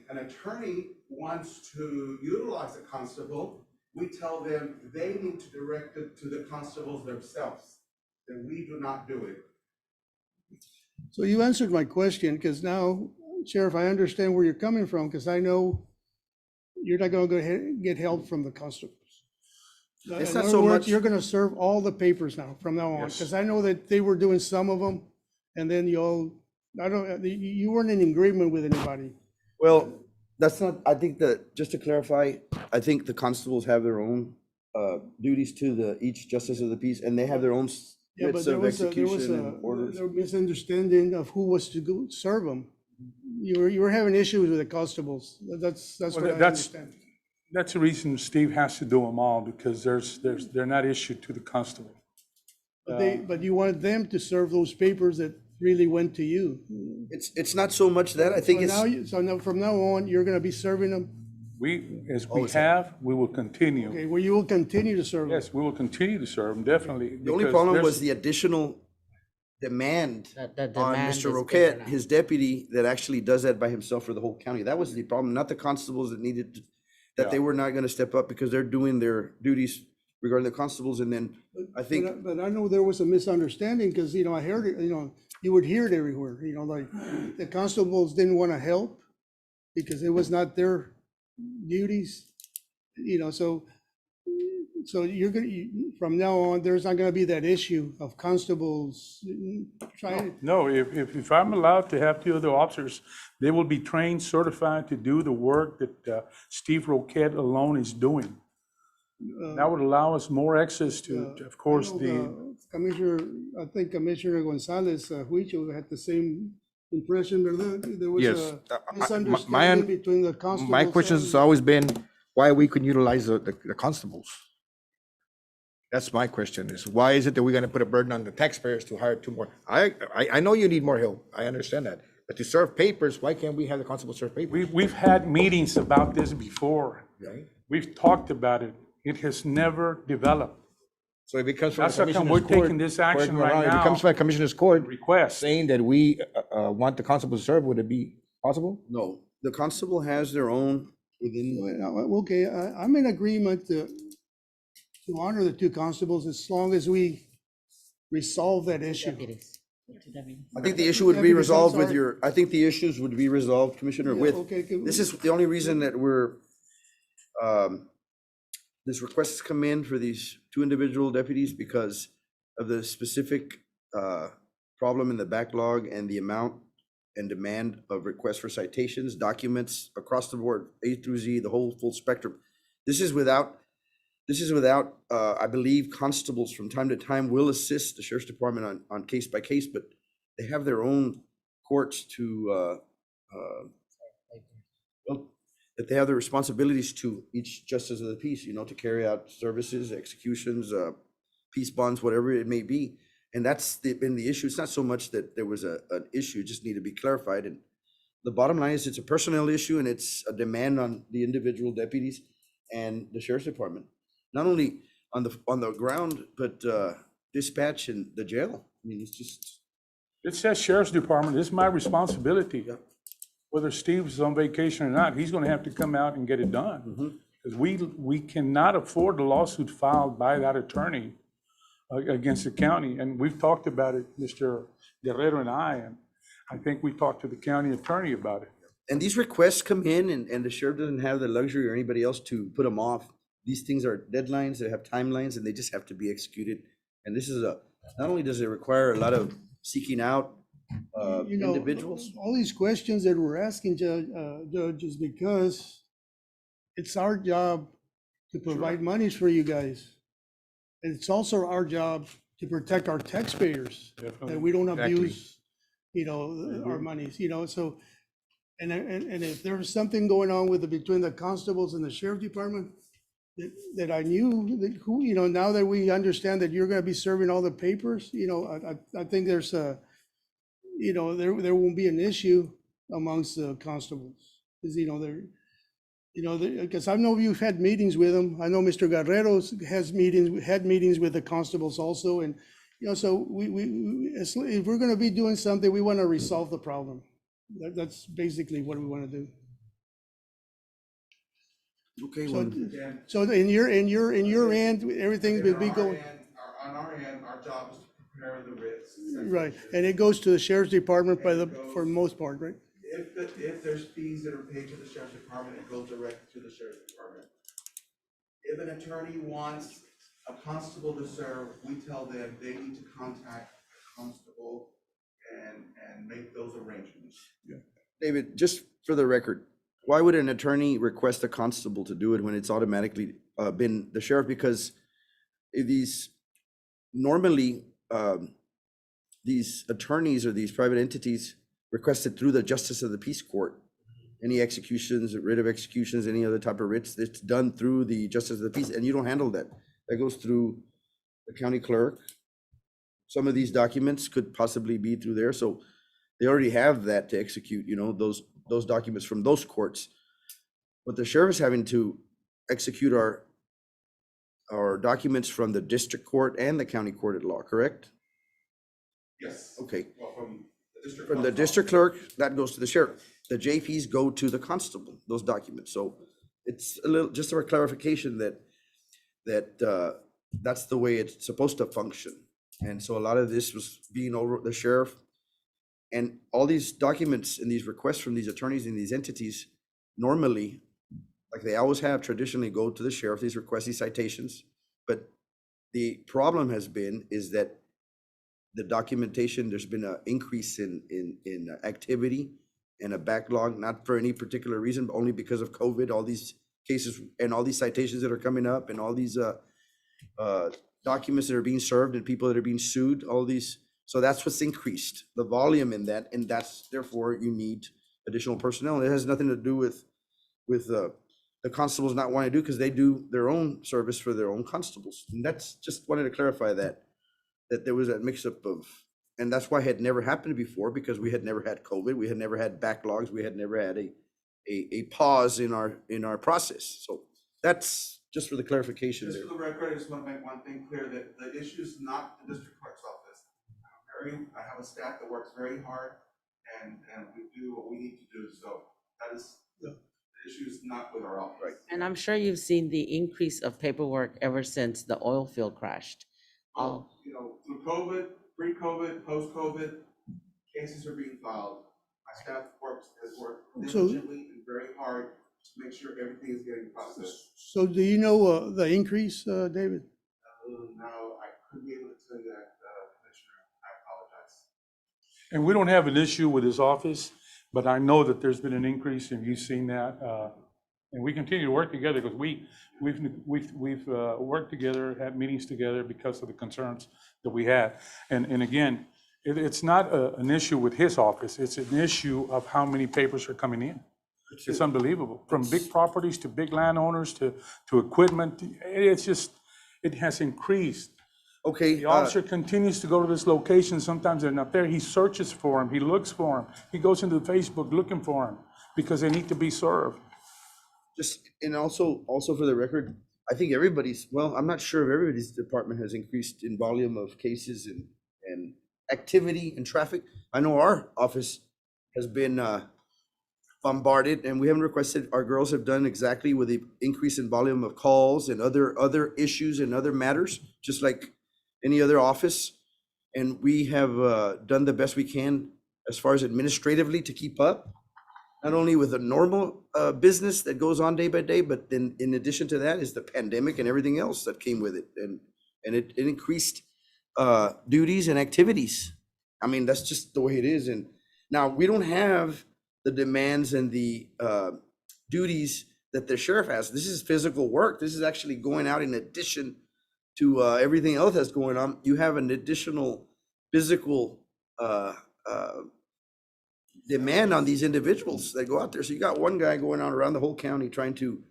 an attorney wants to utilize a constable, we tell them they need to direct it to the constables themselves, and we do not do it. So you answered my question, because now, Sheriff, I understand where you're coming from, because I know you're not gonna go ahead and get help from the constables. It's In not other so words, much- You're gonna serve all the papers now, from now on, Yes. because I know that they were doing some of them, and then you weren't in agreement with anybody. Well, that's not, I think that, just to clarify, I think the constables have their own duties to each justice of the peace, and they have their own Yeah, but writs there of was execution and orders. a misunderstanding of who was to go serve them. You were having issues with the constables. That's Well, what I that's- understand. That's the reason Steve has to do them all, because they're not issued to the constable. But you wanted them to serve those papers that really went to you. It's not so much that, I think So it's, now, from now on, you're gonna be serving them, As we have, we will continue. okay, well, you will continue to serve them. Yes, we will continue to serve them, definitely. the only because problem there's- was the additional demand The on demand Mr. is bigger Roquette, now. his deputy, that actually does that by himself for the whole county. That was the problem, not the constables that that they Yeah. were not gonna step up because they're doing their duties regarding the constables, and then I think, But I know there was a misunderstanding, because, I heard it, you would hear it everywhere, like, the constables didn't want to help because it was not their duties, so you're from now on, there's not gonna be that issue of constables trying. No, if I'm allowed to have two other officers, they will be trained, certified to do the work that Steve Roquette alone is doing. That would allow us more access to, of course, Commissioner, I think Commissioner Gonzalez, Huicho had the same impression, ¿verdad? There was Yes. a misunderstanding between the constables. My question has and- always been why we couldn't utilize the constables. That's my question, is why is it that we're gonna put a burden on the taxpayers to hire two more? I know you need more help, I understand that, but to serve papers, why can't we have the constable serve papers? we've had meetings about this before. Right? We've talked about it. It has never developed. So it becomes from That's the how come commissioner's we're court. taking this action Correct me if I'm right wrong, If it comes now. from the commissioner's court Request. saying that we want the constable to serve, would it be possible? no, the constable has their own within, Okay, I'm in agreement to honor the two constables as long as we resolve that issue. Deputies. The two deputies. I think the issue would be Deputies, I'm resolved with sorry. I think the issues would be resolved, Commissioner, with, Okay, this is the only reason that this request has come in for these two individual deputies, because of the specific problem in the backlog and the amount and demand of requests for citations, documents across the board, A through Z, the whole full spectrum. This is without, I believe constables from time to time will assist the sheriff's department on case by case, but they have their own courts to, well, that they have the responsibilities to each justice of the peace, to carry out services, executions, peace bonds, whatever it may be. And that's been the issue. It's not so much that there was an issue, it just need to be clarified. And the bottom line is it's a personnel issue, and it's a demand on the individual deputies and the sheriff's department. Not only on the ground, but dispatch and the jail. I mean, it's just. It says Sheriff's Department, it's my responsibility. Yeah. Whether Steve's on vacation or not, he's gonna have to come out and get it done. Because we cannot afford the lawsuit filed by that attorney against the county. And we've talked about it, Mr. Guerrero and I think we talked to the county attorney about it. And these requests come in and the sheriff doesn't have the luxury or anybody else to put them off. These things are deadlines, they have timelines, and they just have to be executed. And this is not only does it require a lot of seeking out You know, individuals. all these questions that we're asking, Judge, is because it's our job to provide monies for you guys. And it's also our job to protect our taxpayers, that we don't abuse, our monies, so. And if there was something going on between the constables and the sheriff department, that I knew, that who, now that we understand that you're gonna be serving all the papers, I think there's there won't be an issue amongst the constables. Because, because I know you've had meetings with them. I know Mr. Guerrero had meetings with the constables also. And, so if we're gonna be doing something, we wanna resolve the problem. That's basically what we wanna do. Okay, So, well, so in your end, everything will be going, On our end, our job is to prepare the writs. right, and it goes to the sheriff's department for the most part, right? If there's fees that are paid to the sheriff's department, it goes directly to the sheriff's department. If an attorney wants a constable to serve, we tell them they need to contact a constable and make those arrangements. David, just for the record, why would an attorney request a constable to do it when it's automatically been the sheriff? Because these normally these attorneys or these private entities requested through the justice of the peace court. Any executions, writ of executions, any other type of writs, it's done through the justice of the peace, and you don't handle that. That goes through the county clerk. Some of these documents could possibly be through there, so they already have that to execute, those documents from those courts. But the sheriff is having to execute our documents from the district court and the county court at law, correct? Yes. Okay. Well, from the district. From the district clerk, that goes to the sheriff. The JPs go to the constable, those documents. So it's a little, just for clarification that that's the way it's supposed to function. And so a lot of this was being over the sheriff. And all these documents and these requests from these attorneys and these entities normally, like they always have traditionally, go to the sheriff, these requests, these citations. But the problem has been is that the documentation, there's been an increase in activity and a backlog, not for any particular reason, but only because of COVID, all these cases and all these citations that are coming up and all these documents that are being served and people that are being sued, all these. So that's what's increased, the volume in that, and that's therefore you need additional personnel. And it has nothing to do with the constables not wanting to do, because they do their own service for their own constables. And that's just wanted to clarify that there was that mix-up of, and that's why it had never happened before, because we had never had COVID, we had never had backlogs, we had never had a pause in our process. So that's just for the clarification Just there. for the record, I just want to make one thing clear, that the issue is not the district clerk's office. I have a staff that works very hard and we do what we need to do. So that is, the issue is not with our office. Right. And I'm sure you've seen the increase of paperwork ever since the oil field crashed. Oh, Through COVID, pre-COVID, post-COVID, cases are being filed. My staff has worked diligently and very hard to make sure everything is getting processed. So do you know the increase, David? Now, I couldn't be able to tell you that, Commissioner. I apologize. And we don't have an issue with his office, but I know that there's been an increase, and you've seen that. And we continue to work together because we've worked together, had meetings together because of the concerns that we had. And again, it's not an issue with his office. It's an issue of how many papers are coming in. It's unbelievable. From big properties to big landowners to equipment. It has increased. Okay. The officer continues to go to this location. Sometimes they're not there. He searches for them. He looks for them. He goes into Facebook looking for them because they need to be served. And also for the record, I think I'm not sure if everybody's department has increased in volume of cases and activity and traffic. I know our office has been bombarded, and we haven't requested, our girls have done exactly with the increase in volume of calls and other issues and other matters, just like any other office. And we have done the best we can as far as administratively to keep up, not only with the normal business that goes on day by day, but then in addition to that is the pandemic and everything else that came with it. And it increased duties and activities. I mean, that's just the way it is. And now we don't have the demands and the duties that the sheriff has. This is physical work. This is actually going out in addition to everything else that's going on. You have an additional physical demand on these individuals that go out there. So you got one guy going out around the whole county trying to,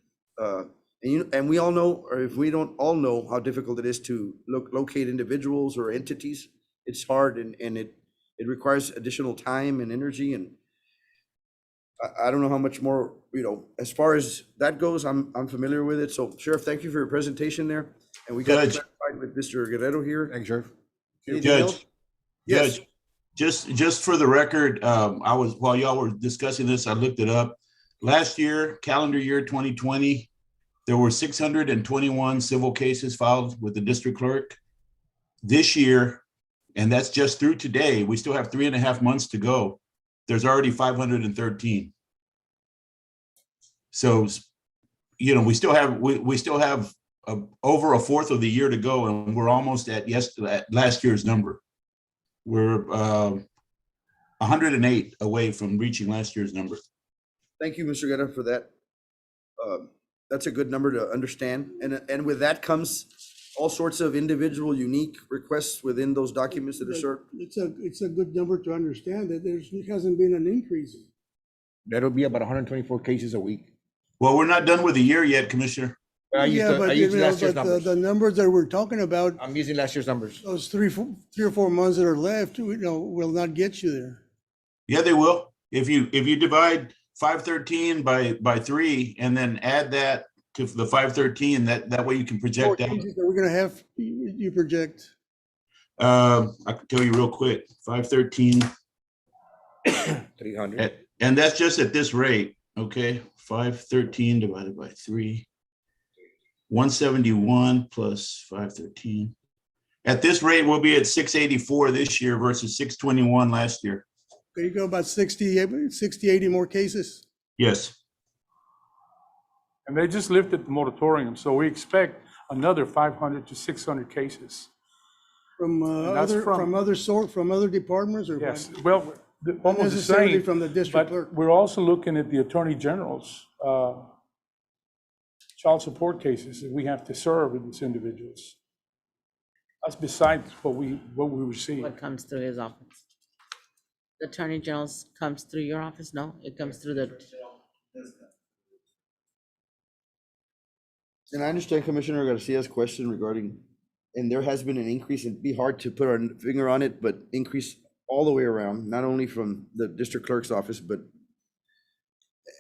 and we all know, or if we don't all know, how difficult it is to locate individuals or entities. It's hard, and it requires additional time and energy. And I don't know how much more, as far as that goes, I'm familiar with it. So Sheriff, thank you for your presentation there. And we got Judge. clarified with Mr. Guerrero here. Thanks, Sheriff. Anything else? Judge, Yes. Judge, just for the record, while y'all were discussing this, I looked it up. Last year, calendar year 2020, there were 621 civil cases filed with the district clerk. This year, and that's just through today, we still have 3.5 months to go. There's already 513. So, we still have over a fourth of the year to go, and we're almost at last year's number. We're 108 away from reaching last year's number. Thank you, Mr. Guerrero, for that. That's a good number to understand. And with that comes all sorts of individual unique requests within those documents that are served. It's a good number to understand that there hasn't been an increase. That'll be about 124 cases a week. Well, we're not done with the year yet, Commissioner. I used last year's But numbers. the numbers that we're talking about, I'm using last year's numbers. those 3 or 4 months that are left, will not get you there. Yeah, they will. If you divide 513 by 3 and then add that to the 513, that way you can project More that. cases that we're gonna have, you project. I can tell you real quick, 513, 300. and that's just at this rate, okay? 513 divided by 3, 171 plus 513. At this rate, we'll be at 684 this year versus 621 last year. There you go, about 60, 80 more cases. Yes. And they just lifted the moratorium, so we expect another 500 to 600 cases. From that's from- other departments or? Yes, well, Not almost the necessarily same, from the district but clerk. we're also looking at the Attorney General's child support cases that we have to serve with these individuals. That's besides what we receive. What comes through his office? The Attorney General's comes through your office? No, it comes through the, And I understand Commissioner Garcia's question regarding, and there has been an increase. It'd be hard to put our finger on it, but increase all the way around, not only from the district clerk's office, but,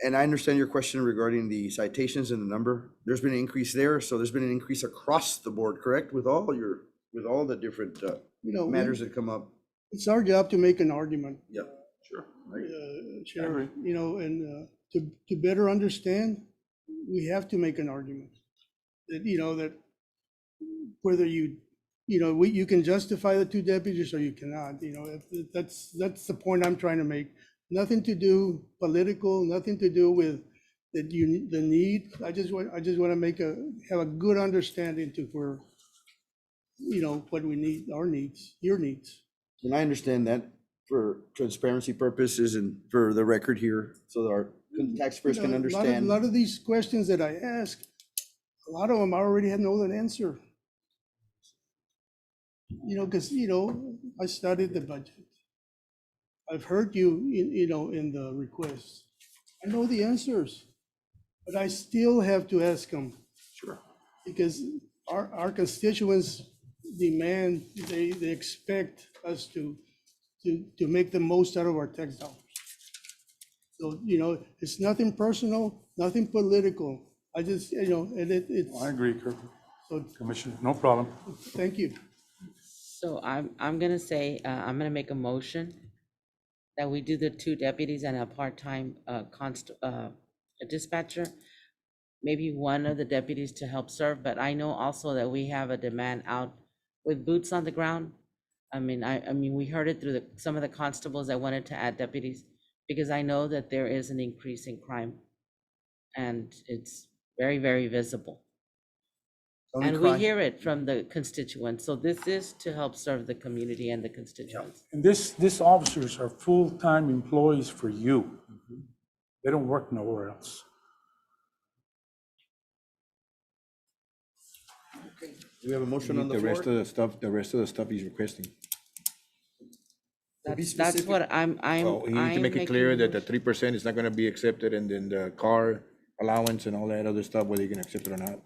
and I understand your question regarding the citations and the number. There's been an increase there, so there's been an increase across the board, correct? With all the different matters that come up. It's our job to make an argument. Yeah, Sure. Sheriff, and to better understand, we have to make an argument. That, that whether you can justify the 2 deputies or you cannot, that's the point I'm trying to make. Nothing to do political, nothing to do with the need. I just want to have a good understanding to where, what we need, our needs, your needs. and I understand that for transparency purposes and for the record here, so that our taxpayers can understand. A lot of these questions that I ask, a lot of them I already know an answer. Because, I studied the budget. I've heard you, in the requests. I know the answers, but I still have to ask them. Sure. Because our constituents demand, they expect us to make the most out of our tax dollars. So, it's nothing personal, nothing political. I just, and it's, I agree, so, Commissioner, no problem. thank you. so I'm gonna say, I'm gonna make a motion that we do the 2 deputies and a part-time dispatcher. Maybe one of the deputies to help serve, but I know also that we have a demand out with boots on the ground. I mean, we heard it through some of the constables that wanted to add deputies, because I know that there is an increase in crime. And it's very, very visible. Only And we crime- hear it from the constituents. So this is to help serve the community and the constituents. And this officers are full-time employees for you. They don't work nowhere else. We have a motion on the The rest floor. the rest of the stuff he's requesting. To be That's specific- what I'm So you need to make it clear making that the motion. 3% is not gonna be accepted, and then the car allowance and all that other stuff, whether you can accept it or not.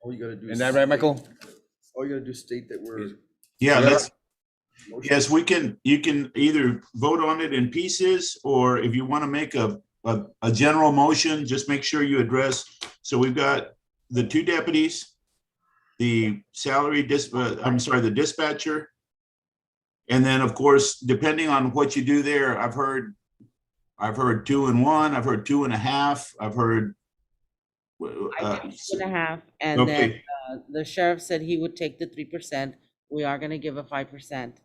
All you gotta do is. Is that right, Michael? All you gotta do is state that we're. Yeah, let's, motion- yes, you can either vote on it in pieces, or if you want to make a general motion, just make sure you address. So we've got the 2 deputies, the the dispatcher. And then, of course, depending on what you do there, I've heard 2 and 1, I've heard 2 and a half, I've heard. I did 2.5, and then Okay. the sheriff said he would take the 3%. We are gonna give a 5%.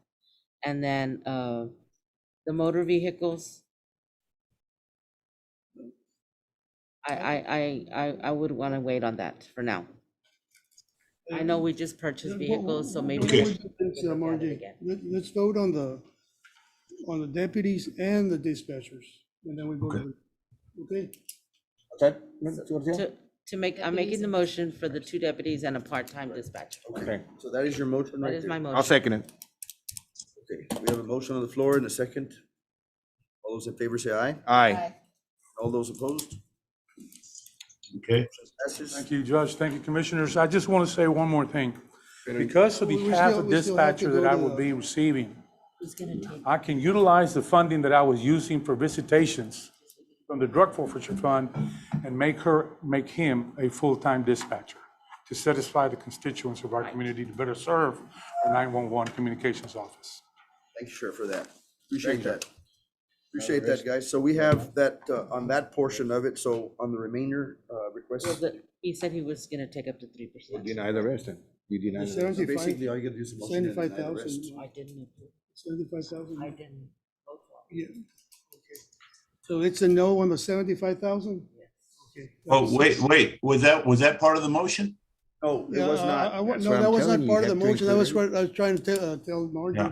And then the motor vehicles. I would wanna wait on that for now. I know we just purchased vehicles, so maybe. Okay. we should look at it Margie, again. let's vote on the deputies and the dispatchers, and then we go to, okay? To make, I'm making the motion for the 2 deputies and a part-time dispatcher. Okay, So that is your motion That right is my there. I'll motion. second it. Okay, we have a motion on the floor and a second. All those in favor say aye. Aye. All those opposed? Okay. Passes. Thank you, Judge. Thank you, Commissioners. I just want to say one more thing. Because of the We half still- of we still have to dispatcher that go I to will the- be receiving, Who's gonna take? I can utilize the funding that I was using for visitations from the drug forfeiture fund and make him a full-time dispatcher to satisfy the constituents of our community, to better serve our 911 communications office. Thank you, Sheriff, for that. Appreciate that. Appreciate that, guys. So we have that, on that portion of it, so on the remainder, requests. He said he was gonna take up to 3%. Deny the rest then. You deny the rest. 75 Basically, all you gotta do is a motion. and deny the 75,000. rest. I didn't approve. 75,000? I didn't vote for it. Yeah, okay. So it's a no on the 75,000? Yes. Okay. Oh, wait, was that part of the motion? No, it Yeah, was not. no, That's that what I'm was telling not you, part you of the have to motion. That was include what I was trying to tell Margie. Yeah.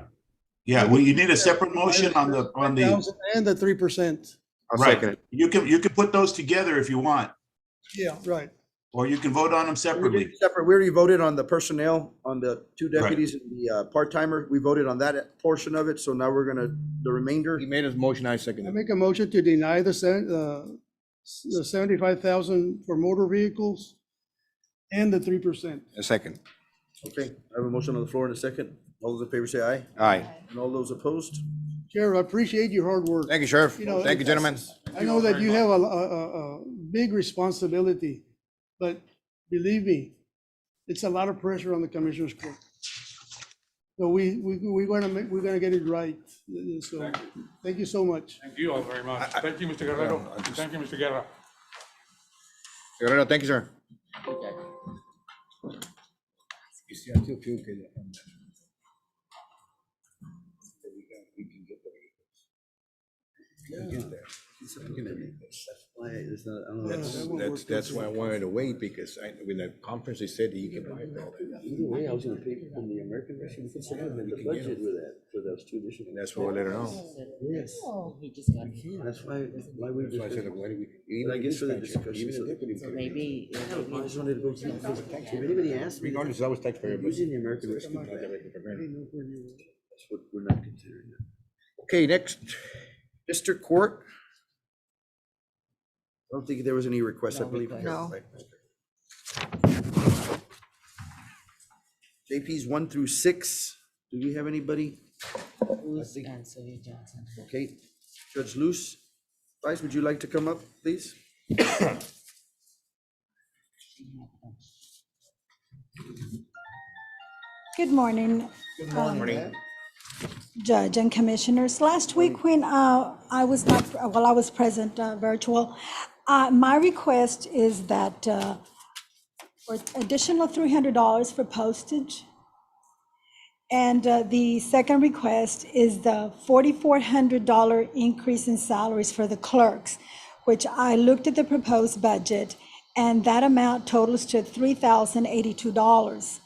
Yeah, well, you need a separate motion on the, 1,000 and the 3%. I'll second right. it. You can put those together if you want, Yeah, right. or you can vote on them We separately. did separate, we already voted on the personnel, on the 2 deputies and the part-timer. We voted on that portion of it, so now we're gonna, the remainder. He made his motion, I second I it. make a motion to deny the 75,000 for motor vehicles and the 3%. A second. Okay, I have a motion on the floor in a second. All those in favor say aye. Aye. And all those opposed? Sheriff, I appreciate your hard work. Thank you, Sheriff. You know, Thank you, gentlemen. I know that you have a big responsibility, but believe me, it's a lot of pressure on the Commissioner's Court. So we're gonna get it right. So, thank you so much. Thank you all very much. Thank you, Mr. Guerrero. Thank you, Mr. Guerra. Guerrero, thank you, sir. Okay. That's why I wanted to wait, because when the conference, they said that you can buy it. Either way, I was gonna pay from the American Rescue, we could set up in the budget with that, for those 2 additional. And that's what we let her know. Yes. He just got. That's why we. That's why I said, why do we, But I even guess for the dispatcher, discussion, even so- a deputy. So maybe. I just wanted to go see, if anybody asks me, Regardless, I was taxpayer, but. using the American Rescue, Not directly from here. that's what we're not considering. Okay, next. District Court. I don't think there was any requests, I No believe. request. No. JPs 1 through 6, do we have anybody? Who's and Sylvia Johnson? Okay, Judge Luce, Vice, would you like to come up, please? Good morning. Good morning. Judge and Commissioners. Last week when I was not, well, I was present virtual, my request is that for additional $300 for postage And the second request is the $4,400 increase in salaries for the clerks, which I looked at the proposed budget, and that amount totals to $3,082,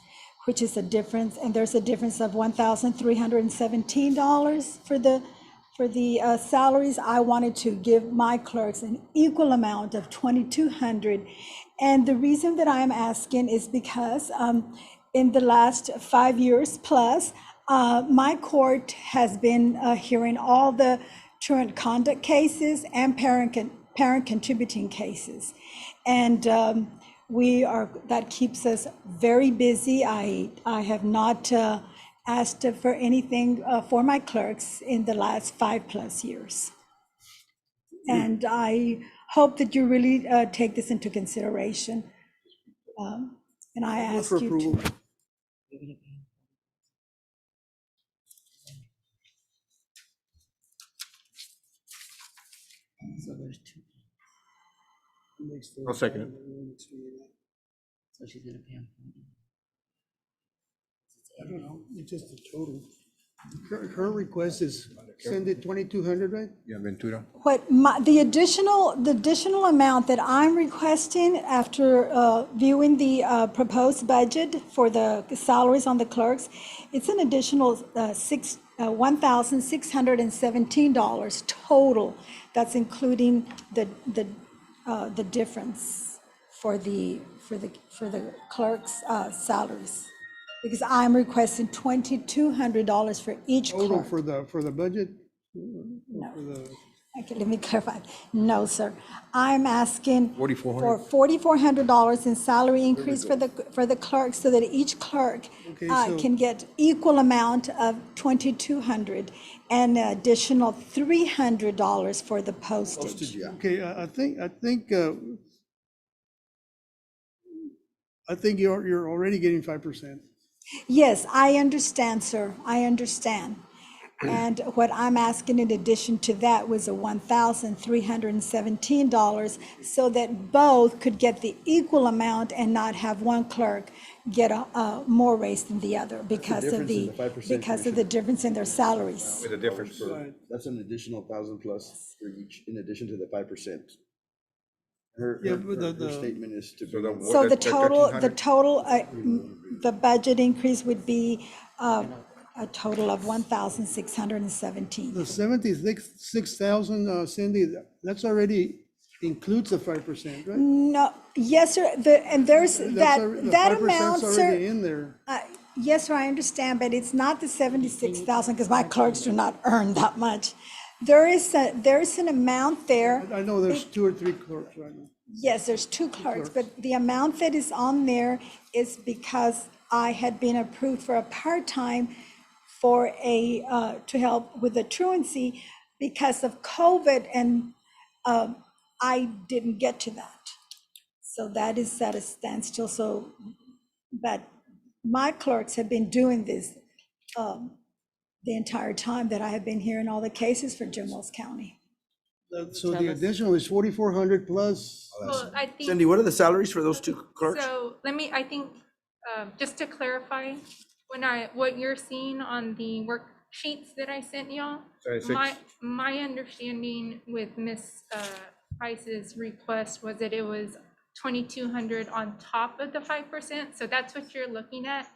which is a difference, and there's a difference of $1,317 for the salaries. I wanted to give my clerks an equal amount of $2,200. And the reason that I'm asking is because in the last 5 years plus, my court has been hearing all the truant conduct cases and parent contributing cases. And that keeps us very busy. I have not asked for anything for my clerks in the last 5+ years. And I hope that you really take this into consideration. And I Move ask for you approval. to. So there's two, I'll second it. so she's gonna pay him. I don't know, it's just the total. Her request is send it 2,200, right? Yeah, Ventura. The additional amount that I'm requesting after viewing the proposed budget for the salaries on the clerks, it's an additional $1,617 total. That's including the difference for the clerks' salaries. Because I'm requesting $2,200 for each Total clerk. for the budget? No. For the- Okay, let me clarify. No, sir. I'm asking for $4,400. $4,400 in salary increase for the clerks, so that each clerk Okay, so- can get equal amount of $2,200 and an additional $300 for the postage. Postage, yeah. Okay, I think you're already getting 5%. Yes, I understand, sir. I understand. And what I'm asking in addition to that was a $1,317, so that both could get the equal amount and not have one clerk get a more raise than the other because of difference in the 5%, the difference in their salaries. With a difference for, Right. That's an additional 1,000 plus for each, in addition to the 5%. Her Yeah, but her statement is to. So the- bring- So the the total, $1,300? the budget increase would be a total of $1,617. The 76,000, Cindy, that's already includes the 5%, right? No, yes, sir, and there's That's that the amount, 5%'s sir. already in there. Yes, sir, I understand, but it's not the 76,000, because my clerks do not earn that much. There's an amount there. I know there's 2 or 3 clerks right now. Yes, there's 2 clerks, but the amount that is on there is because I had been approved for a part-time for to help with the truancy because of COVID, and I didn't get to that. So that is at a standstill, but my clerks have been doing this the entire time that I have been hearing all the cases for Jim Wells County. So the additional is 4,400 plus. Well, I think. Cindy, what are the salaries for those 2 clerks? So I think, just to clarify, what you're seeing on the worksheets that I sent y'all, 76. my understanding with Ms. Price's request was that it was 2,200 on top of the 5%. So that's what you're looking at.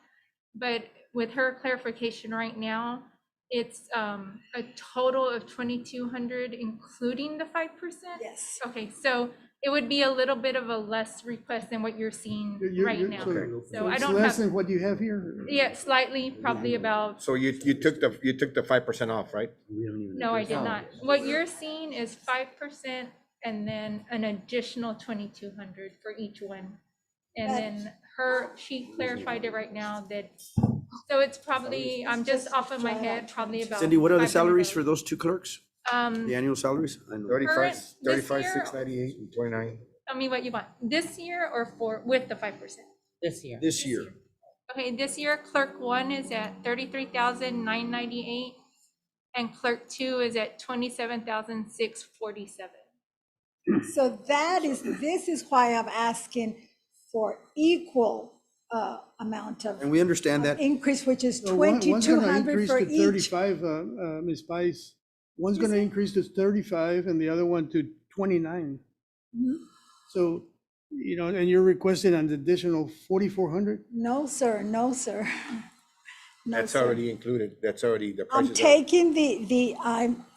But with her clarification right now, it's a total of 2,200, including the 5%? Yes. Okay, so it would be a little bit of a less request than what you're seeing right now. So I It's don't less have, than what you have here? yeah, slightly, probably about, so you took the 5% off, right? no, I did not. What you're seeing is 5% and then an additional 2,200 for each one. And then she clarified it right now that, so it's probably, I'm just off of my head, probably about. Cindy, what are the $500. salaries for those 2 clerks? The annual salaries? I know. 35, this 35, year- 698, and 29. Tell me what you want, this year or with the 5%? This year. This year. Okay, this year clerk 1 is at 33,998 and clerk 2 is at 27,647. So this is why I'm asking for equal amount of And we understand that. increase, which is So one's gonna 2,200 increase for to each. 35, Ms. Pais. One's gonna increase to 35 and the other one to 29. Mhm. So, and you're requesting an additional 4,400? No, sir, no, sir. No, That's sir. already included. That's already, the I'm prices are. taking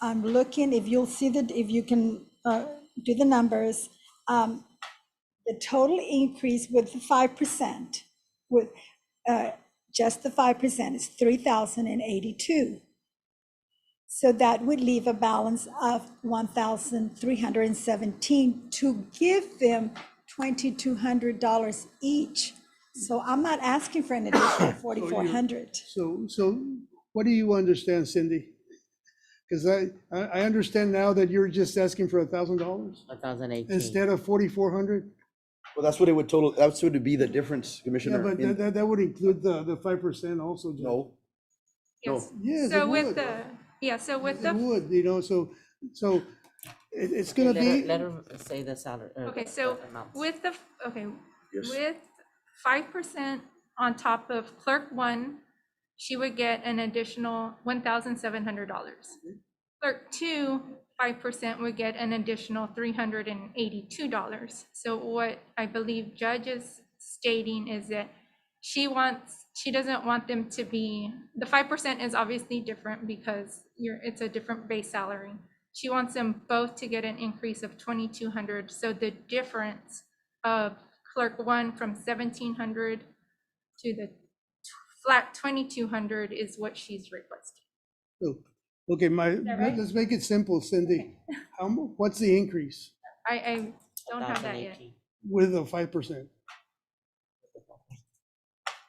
I'm looking, if you'll see if you can do the numbers, the total increase with the 5%, with just the 5% is 3,082. So that would leave a balance of 1,317 to give them $2,200 each. So I'm not asking for an additional 4,400. So what do you understand, Cindy? Because I understand now that you're just asking for $1,000 2018. instead of 4,400? Well, that's what it would total, that's what would be the difference, Yeah, Commissioner. but in- that would include the 5% also, Judge. No, Yes. Yes, So it with would. the, yeah, so with It the, would, so it's gonna be, Let her say the salary. okay, so amounts. with the, okay, Yes. with 5% on top of clerk one, she would get an additional $1,700. Clerk two, 5% would get an additional $382. So what I believe Judge is stating is that she doesn't want them to be, the 5% is obviously different because it's a different base salary. She wants them both to get an increase of 2,200. So the difference of clerk one from 1,700 to the flat 2,200 is what she's requesting. okay, that right? let's make it simple, Cindy. What's the increase I don't have that yet. 2018. with the 5%?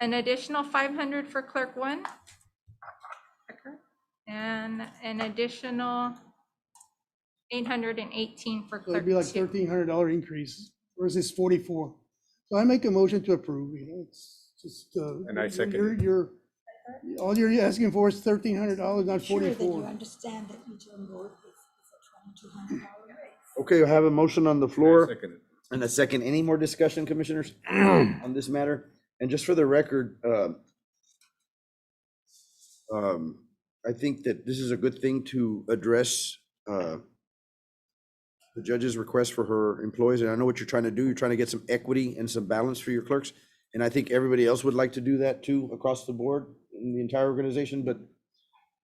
An additional 500 for clerk one. And an additional 818 for So clerk it'd be like two. $1,300 increase versus 44. So I make a motion to approve, it's just. And I second it. All you're asking for is $1,300, not Sure that you 44. understand that each of them both is a $2,200 raise. okay, I have a motion on the floor Second it. and a second. Any more discussion, Commissioners, on this matter? And just for the record, I think that this is a good thing to address the judge's request for her employees. And I know what you're trying to do. You're trying to get some equity and some balance for your clerks. And I think everybody else would like to do that too, across the board in the entire organization. But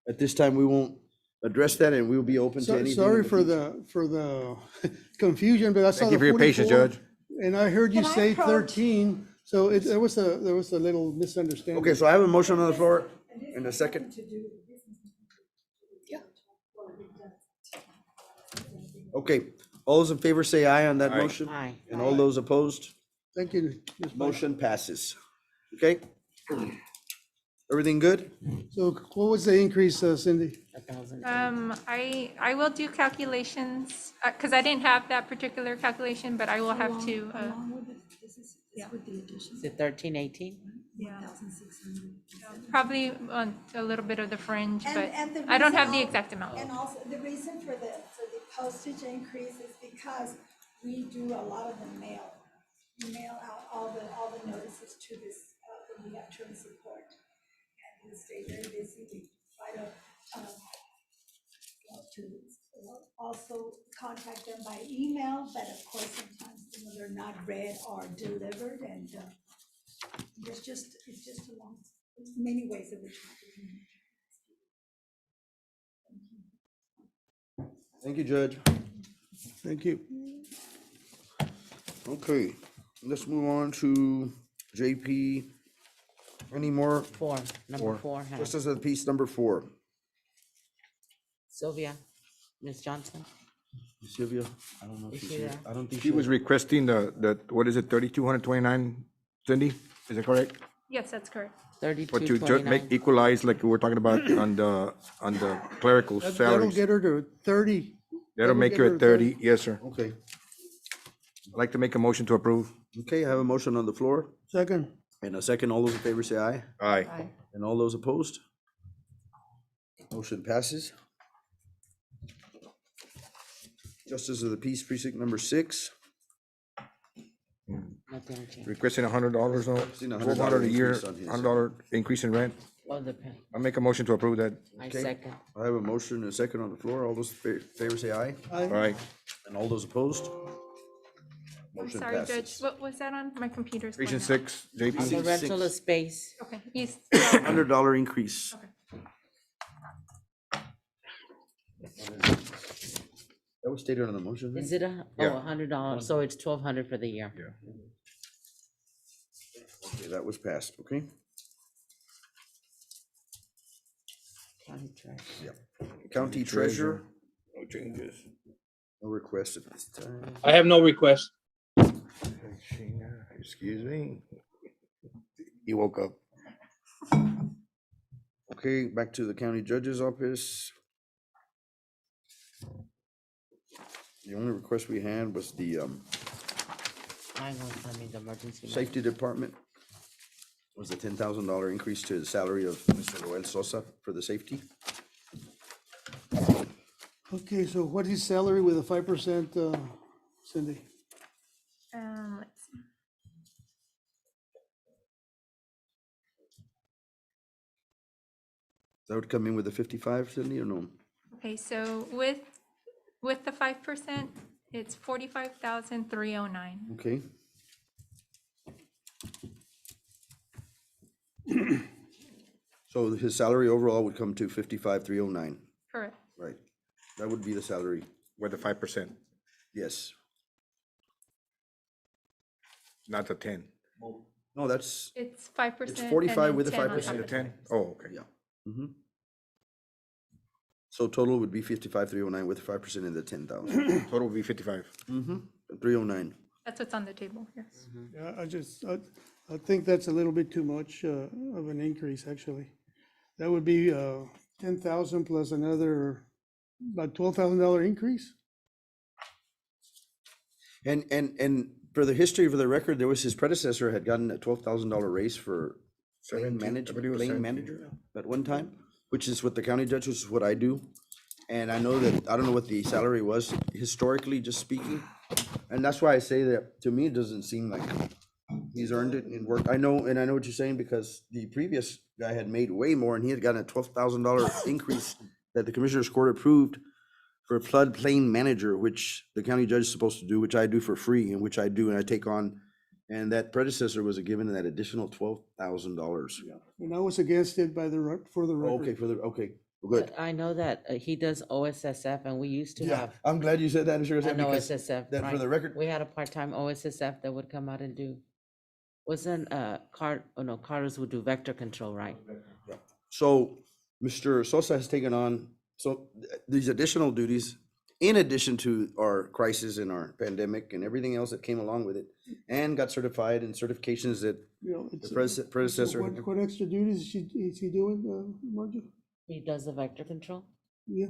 at this time, we won't address that and we'll be open to anything. Sorry for the confusion, but I saw Thank the you for your patience, 44, Judge. and I heard you Can I say approach? 13, so there was a little misunderstanding. Okay, so I have a motion on the floor and a second. Okay, all those in favor say aye on that Aye. motion. Aye. And all those opposed, Thank you, Ms. Pike. motion passes. Okay? Everything good? So what was the increase, Cindy? 2018. I will do calculations, because I didn't have that particular calculation, but I will have to, Along with it, this is with the addition. Is it 1318? yeah, 1,600. probably on a little bit of the fringe, And- but and the I don't have the reason- exact amount. And also, the reason for the postage increase is because we do a lot of the mail. We mail out all the notices to this, when we have term support. And we stay very busy, we try to, also contact them by email, but of course, sometimes, they're not read or delivered, and it's just along many ways in which we can. Thank you, Judge. Thank you. Okay, let's move on to JP. Any more? Number four. huh? Just as a piece number 4. Sylvia, Ms. Johnson. Sylvia, I don't know if Is she's she here. there? I don't think She was requesting what is it, 3,229, Cindy? Is that correct? Yes, that's correct. But to 3229. make equalize like we were talking about on the clerical That'll salaries. get her to 30. That'll make you get her at 30, yes, sir. Okay, I'd like to make a motion to approve. okay, I have a motion on the floor Second. and a second. All those in favor say aye. Aye. And all those opposed? Motion passes. Justice of the Peace Precinct number 6. Nothing changed. Requesting $100, no, Seen a $1,200 a year, increase on his. $100 increase in rent. Well, I make a motion to approve that. I Okay. second. I have a motion and a second on the floor. All those in favor say aye, All right, and all those opposed? I'm Motion sorry, Judge, passes. what was that on? My computer's going Region out. 6, The JP. rental of space. Okay, yes. $100 increase. That was stated on the motion. right? Is it Yeah. $100, so it's $1,200 for the year. Okay, that was passed, okay? County treasurer. County treasurer, No changes. no request at this time. I have no request. Excuse me. He woke up. Okay, back to the county judge's office. The only request we had was the The emergency. safety department. Was a $10,000 increase to the salary of Mr. Joel Sosa for the safety. Okay, so what is salary with a 5%, Cindy? Let's see. That would come in with the 55, Cindy, or no? Okay, so with the 5%, it's 45,309. Okay. So his salary overall would come to 55,309, Correct. right? That would be the salary, With the 5%, yes. not the 10. No, that's, It's 5%. It's 45 and with the then 10 on 5%. top The of 10? Oh, okay. yeah. Mhm. So total would be 55,309 with 5% in the 10,000. Total will be 55. 309. That's what's on the table, yes. Yeah, I think that's a little bit too much of an increase, actually. That would be 10,000 plus another, about $12,000 increase? And for the history, for the record, there was his predecessor had gotten a $12,000 raise for plane 17, I manager, believe it was plane 17, manager at one time, which is what the county judge, which is what I do. And I know that, I don't know what the salary was historically, just speaking. And that's why I say that, to me, it doesn't seem like he's earned it in work. I know what you're saying, because the previous guy had made way more, and he had gotten a $12,000 increase that the commissioner's court approved for a floodplain manager, which the county judge is supposed to do, which I do for free, and which I do, and I take on. And that predecessor was given that additional $12,000. And I was against it for the record. Okay, good. But I know that he does OSSF, and we used to Yeah, have I'm glad you said that, Mr. Garcia, an because OSSF, that for the right? record, We had a part-time OSSF that would come out and do, Carlos would do vector control, right? so Mr. Sosa has taken on, these additional duties, in addition to our crisis and our pandemic and everything else that came along with it, and got certified and certifications that You know, it's- the predecessor. So what extra duties is he doing, Margie? He does the vector control, Yeah,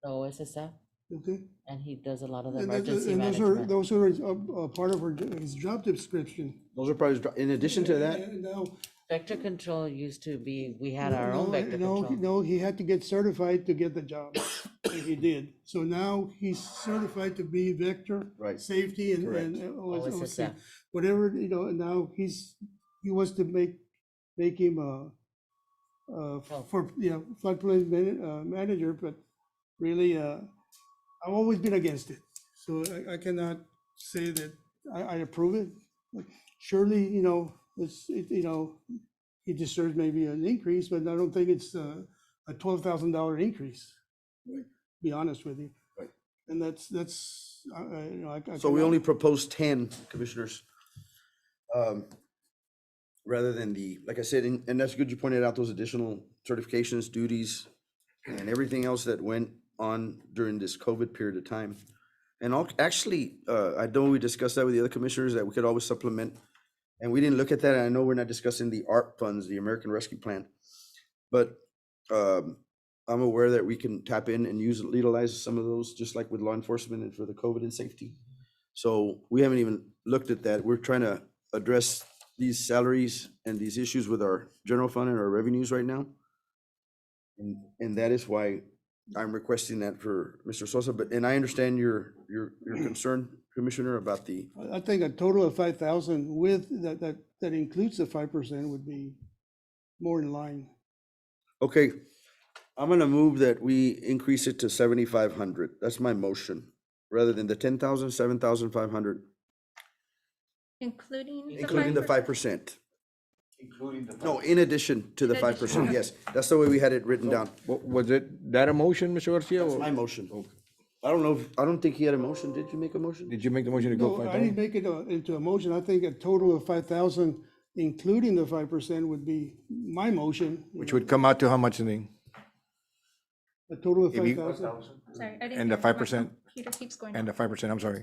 the OSSF, okay. and he does a lot of the And emergency those management. those are part of his job description. Those are probably, in addition to that, And now, Vector control used to be, we had our own vector no, control. no, he had to get certified to get the job, and he did. So now he's certified to be vector. Right. Safety and Correct. OSSF. whatever, and now he wants to make him floodplain manager, but really, I've always been against it. So I cannot say that I approve it. Surely, he deserves maybe an increase, but I don't think it's a $12,000 increase, be honest with you. Right. And that's, so we only proposed 10 commissioners. Rather than like I said, and that's good you pointed out those additional certifications, duties, and everything else that went on during this COVID period of time. And actually, I know we discussed that with the other commissioners, that we could always supplement. And we didn't look at that. And I know we're not discussing the ARP funds, the American Rescue Plan. But I'm aware that we can tap in and utilize some of those, just like with law enforcement and for the COVID and safety. So we haven't even looked at that. We're trying to address these salaries and these issues with our general fund and our revenues right now. And that is why I'm requesting that for Mr. Sosa, and I understand your concern, Commissioner, about the, I think a total of 5,000 with, that includes the 5% would be more in line. okay, I'm gonna move that we increase it to 7,500. That's my motion, rather than the 10,000, 7,500, Including the including the 5%? 5%. Including the. No, in addition to the In addition, 5%, okay. yes. That's the way we had it written down. Was it, that a motion, Mr. Garcia? That's or- my motion. I don't know, I don't think he had a motion. Did you make a motion? Did you make the motion to go No, five I didn't thousand? make it into a motion. I think a total of 5,000, including the 5% would be my motion. Which would come out to how much, Nene? A total of if you- 5,000. Sorry, I didn't. And the hear. My 5%? Computer keeps going And out. the 5%, I'm sorry.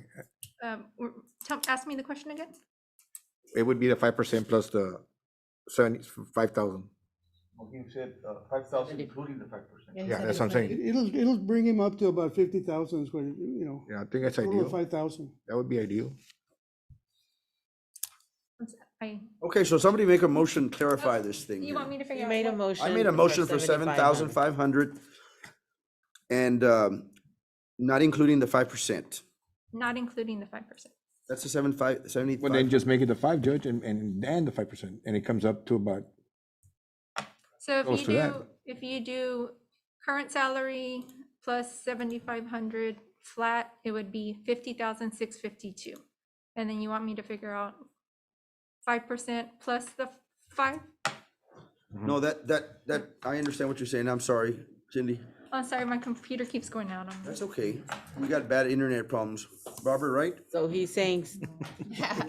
Ask me the question again? It would be the 5% plus the 75,000. He said 5,000 including the 5%. Yeah, that's what I'm saying. It'll bring him up to about 50,000 square, Yeah, I think that's total of ideal. 5,000. That would be ideal. I, Okay, so somebody make a motion, clarify this thing you here. want me to figure You out? made a what- motion. I made a motion for 7,500 and not including the 5%. Not including the 5%. That's a 75. Well, then just make it the 5, Judge, and the 5%, and it comes up to about, So Close if to you that. do, if you do current salary plus 7,500 flat, it would be 50,652. And then you want me to figure out 5% plus the 5? No, that, I understand what you're saying. I'm sorry, Cindy. Oh, sorry, my computer keeps going out on me. That's okay. We got bad internet problems. Robert, right? So he's saying,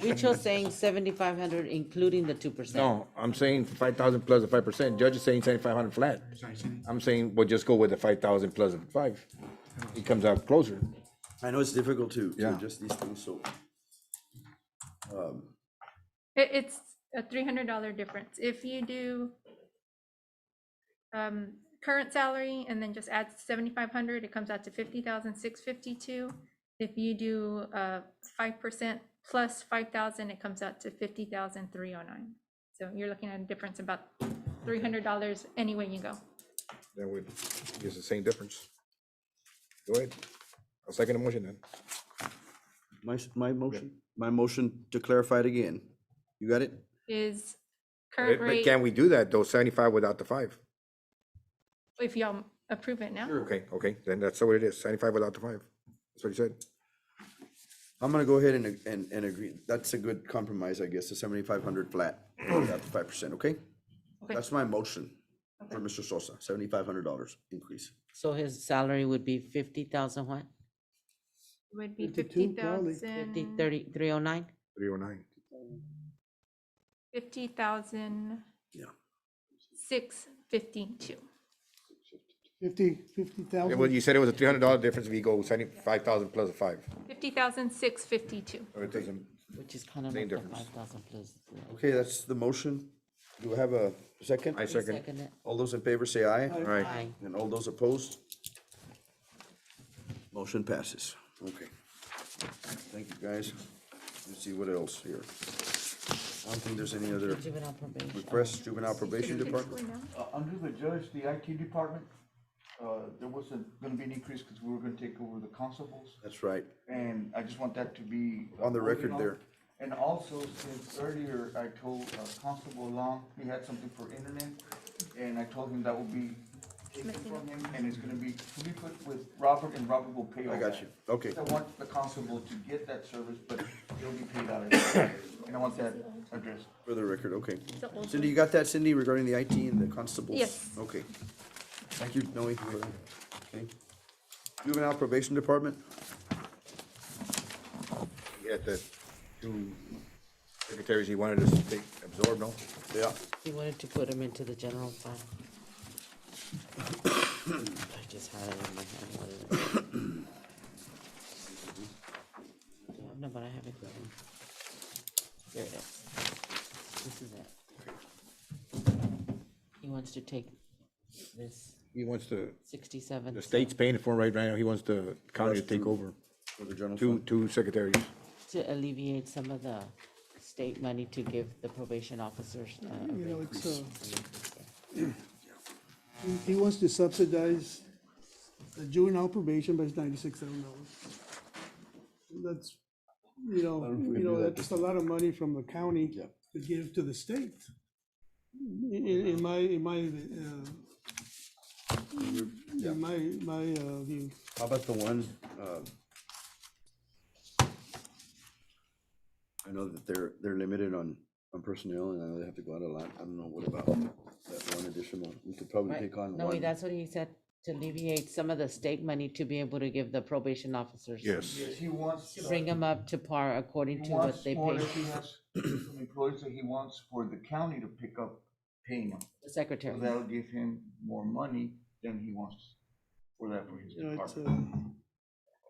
Richo's saying 7,500 including the 2%. no, I'm saying 5,000 plus the 5%. Judge is saying 7,500 flat. I'm saying, we'll just go with the 5,000 plus the 5. It comes out closer. I know it's difficult to Yeah. adjust these things, so. It's a $300 difference. If you do current salary and then just add 7,500, it comes out to 50,652. If you do 5% plus 5,000, it comes out to 50,309. So you're looking at a difference about $300 any way you go. That would, gives the same difference. Go ahead. I'll second the motion then. My motion to clarify it again. You got it? Is current But rate, can we do that, though, 75 without the 5? if y'all approve it now? Okay, then that's what it is, 75 without the 5. That's what he said. I'm gonna go ahead and agree. That's a good compromise, I guess, the 7,500 flat, without the 5%, okay? Okay. That's my motion for Mr. Sosa, $7,500 increase. So his salary would be 50,000 what? Would be 52 probably. 50, 30, 309? 309. 50,000. Yeah. 652. 50,000. Well, you said it was a $300 difference if you go 75,000 plus a 5. 50,652. Or it doesn't, Which is kind of Same like the difference. 5,000 plus. Okay, that's the motion. Do I have a second? I second. Second it. All those in favor say aye. All right. Aye. And all those opposed? Motion passes. Okay. Thank you, guys. Let's see what else here. I don't think there's any other Juvenile probation. requests. Juvenile probation department? Under the judge, the IT department, there wasn't gonna be an increase because we were gonna take over the constables. That's right. And I just want that to be. On the record voted on. there. And also, since earlier I told Constable Long, he had something for internet, and I told him that will be taken from him, and it's gonna be fully put with Robert, and Robert will pay all I that. got you. Okay. I want the constable to get that service, but he'll be paid out of it, and I want that addressed. For the record, okay. The old Cindy, you got that, Cindy, regarding the IT and the constables? Yes. Okay. Thank you, Noe. for that. Okay. Juvenile probation department? Yeah, the 2 secretaries he wanted us to take, absorb, no? Yeah. He wanted to put him into the general fund. I just had it in my hand. What is it? Yeah, no, but I have it written. Here it is. This is it. He wants to take this He wants to, 67. the state's paying for it right now, he wants the county to take over. For the general Two, fund? 2 secretaries. To alleviate some of the state money to give the probation officers. a You know, raise. it's, he wants to subsidize the juvenile probation, but it's $96,000. That's you know, I don't know if we can do that that's a lot of money from the county Yeah. to give to the state. In my, Yeah. my view. How about the one, I know that they're limited on personnel, and I know they have to go out a lot. I don't know, what about that one additional? We could probably Right. take on No, one. that's what he said, to alleviate some of the state money to be able to give the probation officers. Yes, he wants. To bring them up to par according He to what wants, they more or pay less, he has some employees that he wants for the county to pick up paying him. the So secretary. that'll give him more money than he wants for that for his You know, it's, department.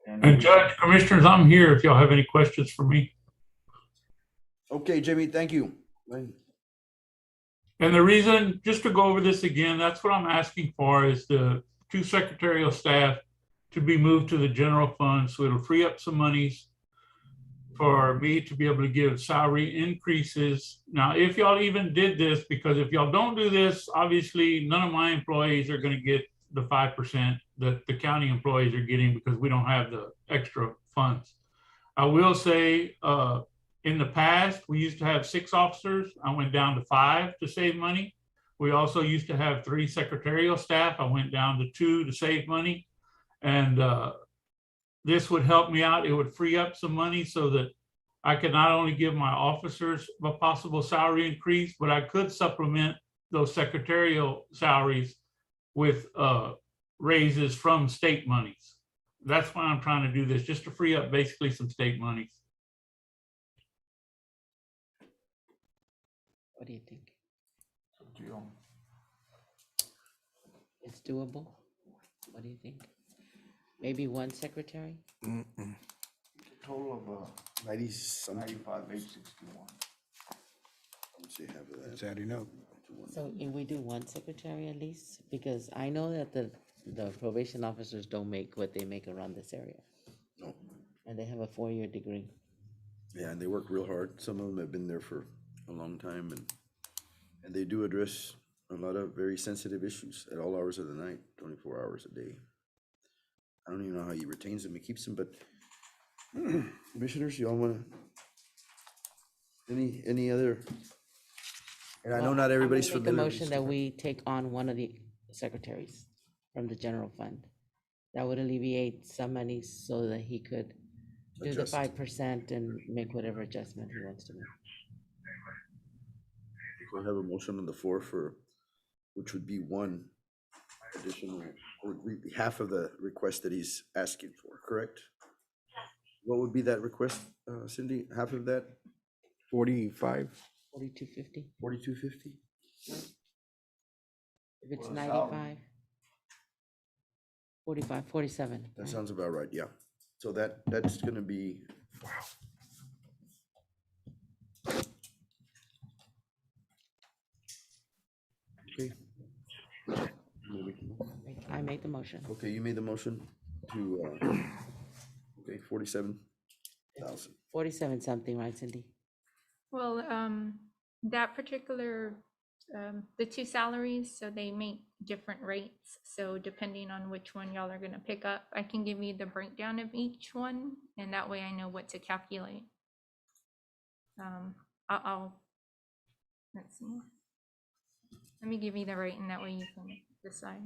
And Judge, Commissioners, I'm here if y'all have any questions for me. Okay, Jimmy, thank you. Right. And the reason, just to go over this again, that's what I'm asking for, is the 2 secretarial staff to be moved to the general fund, so it'll free up some monies for me to be able to give salary increases. Now, if y'all even did this, because if y'all don't do this, obviously none of my employees are gonna get the 5% that the county employees are getting because we don't have the extra funds. I will say, in the past, we used to have 6 officers. I went down to 5 to save money. We also used to have 3 secretarial staff. I went down to 2 to save money. And this would help me out. It would free up some money so that I could not only give my officers a possible salary increase, but I could supplement those secretarial salaries with raises from state monies. That's why I'm trying to do this, just to free up basically some state monies. What do you think? It's doable? What do you think? Maybe 1 secretary? Total of 90-something. 95,861. Let's see, half of that. It's adding up. So if we do 1 secretary at least, because I know that the probation officers don't make what they make around this area. No. And they have a 4-year degree. Yeah, and they work real hard. Some of them have been there for a long time, and they do address a lot of very sensitive issues at all hours of the night, 24 hours a day. I don't even know how he retains them, he keeps them, but commissioners, y'all wanna, any other? And I know not everybody's Make a familiar. with motion these that stuff. we take on 1 of the secretaries from the general fund. That would alleviate some money so that he could do the Adjust. 5% and make whatever adjustment he wants to make. We'll have a motion on the floor for, which would be 1 additional, or half of the request that he's asking for, correct? What would be that request, Cindy? Half of that? 45. 4250. 4250? If it's For the 95. 45, 47. That right? sounds about right, yeah. So that's gonna be. Okay. I made the motion. Okay, you made the motion to, okay, 47,000. 47 something, right, Cindy? Well, that particular, the 2 salaries, so they make different rates. So depending on which one y'all are gonna pick up, I can give you the breakdown of each one, and that way I know what to calculate. Let's see. Let me give you the rate, and that way you can decide.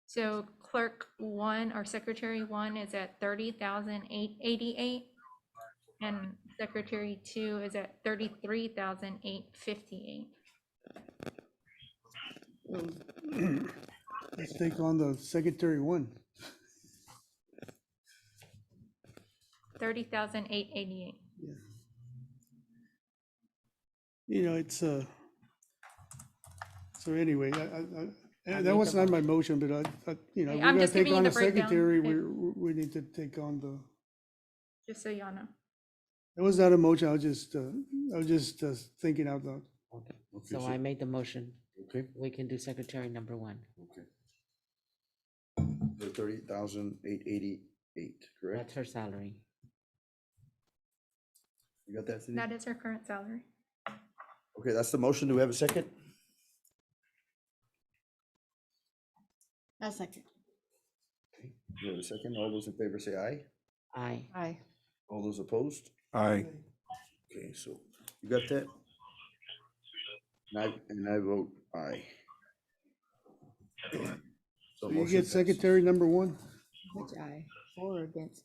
So clerk 1 or secretary 1 is at 30,888. And secretary 2 is at 33,858. Let's take on the secretary 1. 30,888. You know, it's, so anyway, I that was make a not my motion, but you know, I'm we're gonna just take giving you on the the breakdown. secretary, we need to take on the, Just so y'all know. it was not a motion, I was just thinking out loud. Okay. Okay, So I made the motion. Okay, We can do secretary number 1. okay. The 30,888, correct? That's her salary. You got that, Cindy? That is her current salary. Okay, that's the motion. Do we have a second? A second. Okay, we have a second. All those in favor say aye. Aye. Aye. All those opposed? Aye. Okay, so you got that? And I vote aye. So So you motion get passes. secretary number one? Which I, for or against?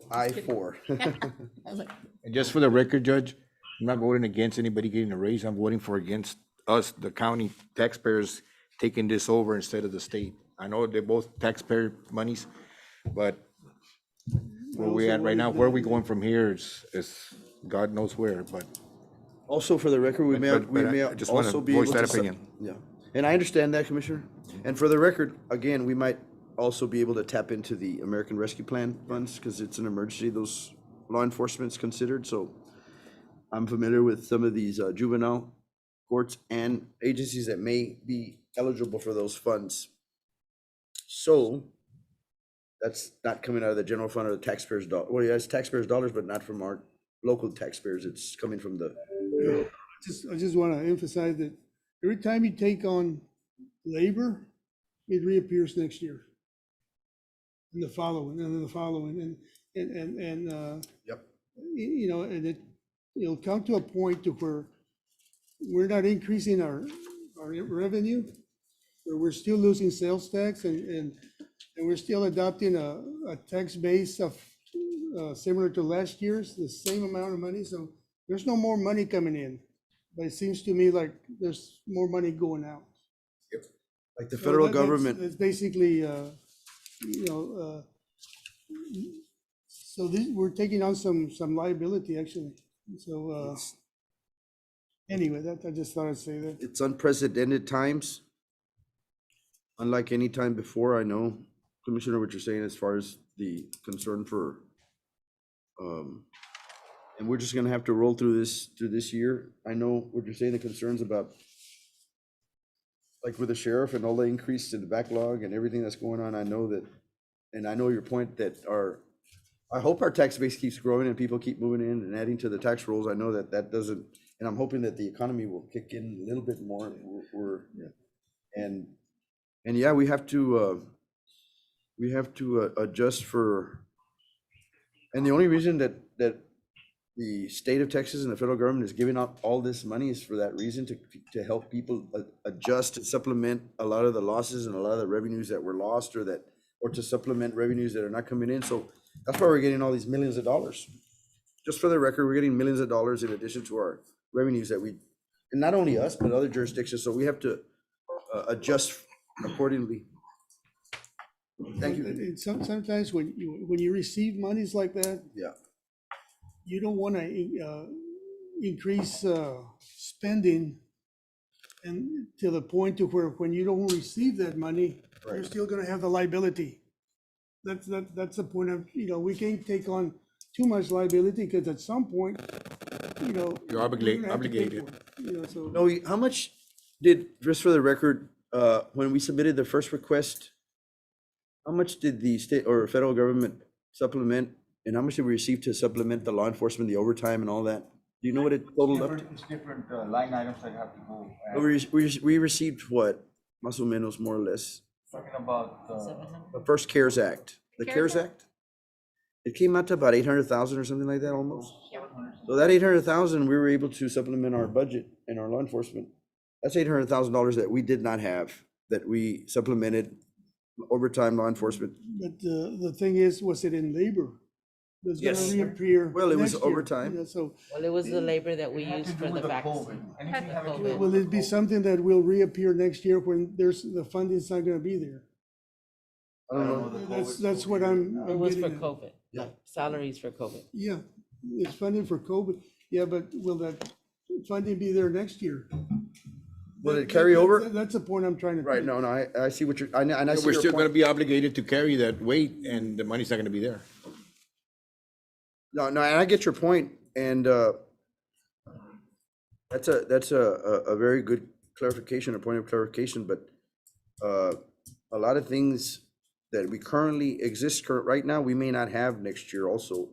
Aye, 4. I was like, And just for the record, Judge, I'm not voting against anybody getting a raise. I'm voting for against us, the county taxpayers, taking this over instead of the state. I know they're both taxpayer monies, but where we at right now, where are we going from here is God knows where, but Also, for the record, we may, But- we but may I just wanna also be voice able that to. opinion. Yeah, and I understand that, Commissioner. And for the record, again, we might also be able to tap into the American Rescue Plan funds because it's an emergency, those law enforcement's considered, so I'm familiar with some of these juvenile courts and agencies that may be eligible for those funds. So that's not coming out of the general fund or the taxpayers' dollar. Well, yeah, it's taxpayers' dollars, but not from our local taxpayers. It's coming from the, I just want to emphasize that every time you take on labor, it reappears next year. And the following, and then the following, Yep. you know, and it'll come to a point to where we're not increasing our revenue, where we're still losing sales tax and we're still adopting a tax base of similar to last year's, the same amount of money. So there's no more money coming in, but it seems to me like there's more money going out. like the So federal that's- government. It's basically, so we're taking on some liability actually. So, anyway, I just thought I'd say that. It's unprecedented times. Unlike any time before, I know, Commissioner, what you're saying as far as the concern for, and we're just gonna have to roll through this year. I know what you're saying, the concerns about, like with the sheriff and all the increase in the backlog and everything that's going on, I know that, and I know your point that I hope our tax base keeps growing and people keep moving in and adding to the tax rolls. I know that doesn't, and I'm hoping that the economy will kick in a little bit more. And yeah, we have to adjust for, and the only reason that the state of Texas and the federal government is giving out all this money is for that reason, to help people adjust and supplement a lot of the losses and a lot of the revenues that were lost, or to supplement revenues that are not coming in. So that's why we're getting all these millions of dollars. Just for the record, we're getting millions of dollars in addition to our revenues that and not only us, but other jurisdictions. So we have to adjust accordingly. Thank you. And sometimes when you receive monies like that, Yeah. you don't want to increase spending and to the point to where when you don't receive that money, you're Right. still going to have the liability. That's the point of, we can't take on too much liability because at some point, You're we're gonna have to pay obligated. for it, so. No, how much just for the record, when we submitted the first request, how much did the state or federal government supplement, and how much did we receive to supplement the law enforcement, the overtime and all that? Do you know what it totaled up to? It's different line items that have to go. We received what, más o menos, more or less, Talking about, the first CARES Act, the CARES CARES Act? It came out to about 800,000 or something like that almost. Yeah. So that 800,000, we were able to supplement our budget and our law enforcement. That's $800,000 that we did not have, that we supplemented overtime law enforcement. But the thing is, was it in labor? It's Yes. gonna reappear. Well, it was next year, overtime. So Well, it was the labor that we it had used to for do the with vaccine. COVID. Anything Had having to the do COVID. will with it be COVID. something that will reappear next year when the funding's not gonna be there? I don't know. the That's COVID what I'm It was for getting at. COVID, like salaries for COVID. Yeah, it's funding for COVID. Yeah, but will that funding be there next year? Will it carry over? That's the point I'm trying to. Right, no, I see what you're, and I see We're your still gonna point. be obligated to carry that weight and the money's not gonna be there. No, and I get your point, and that's a very good clarification, a point of clarification, but a lot of things that we currently exist right now, we may not have next year also,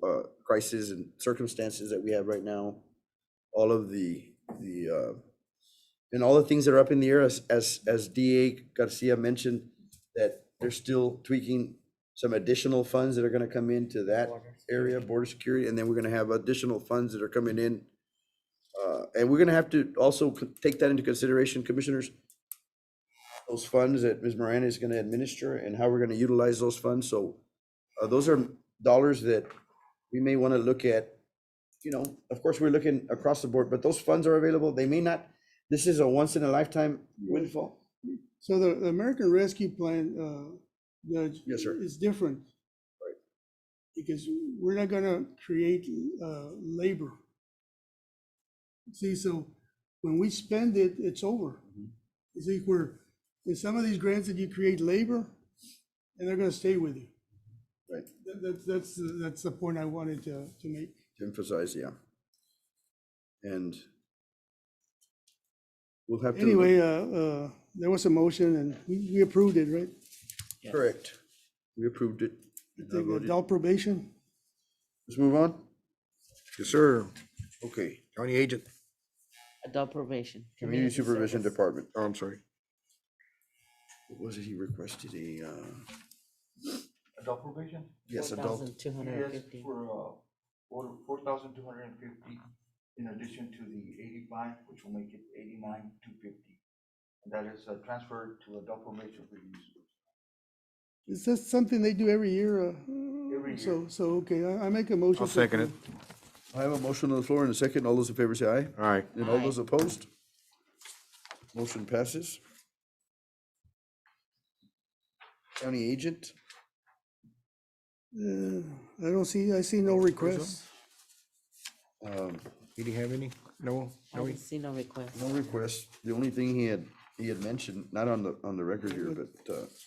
crises and circumstances that we have right now, all of the and all the things that are up in the air, as DA Garcia mentioned, that they're still tweaking some additional funds that are gonna come into that area, border security, and then we're gonna have additional funds that are coming in. And we're gonna have to also take that into consideration, commissioners. Those funds that Ms. Miranda is gonna administer and how we're gonna utilize those funds. So those are dollars that we may wanna look at. You know, of course, we're looking across the board, but those funds are available. They may not, this is a once in a lifetime windfall. So the American Rescue Plan, Judge. Yes, sir. Is different. Right. Because we're not gonna create, labor. See, so when we spend it, it's over. You see, in some of these grants that you create labor, and they're gonna stay with you. Right. That's the point I wanted to make. To emphasize, yeah. And we'll have to. Anyway, there was a motion and we approved it, right? Correct. We approved it. I think adult probation. Let's move on. Yes, sir. Okay, County agent. Adult probation. Community Supervision Service. Department. Oh, I'm sorry. What was it he requested? Adult probation? Yes, adult. 4,250. For, 4,250 in addition to the 85, which will make it 89,250. And that is transferred to adult probation for use. Is that something they do every year? Every So, okay, I make a motion. I'll to second it. approve. I have a motion on the floor and a second. All those in favor say aye. All right. And all Aye. those opposed? Motion passes. County agent, I see no requests. Did he have any? No? I No? didn't see no request. no requests. The only thing he had mentioned, not on the record here, but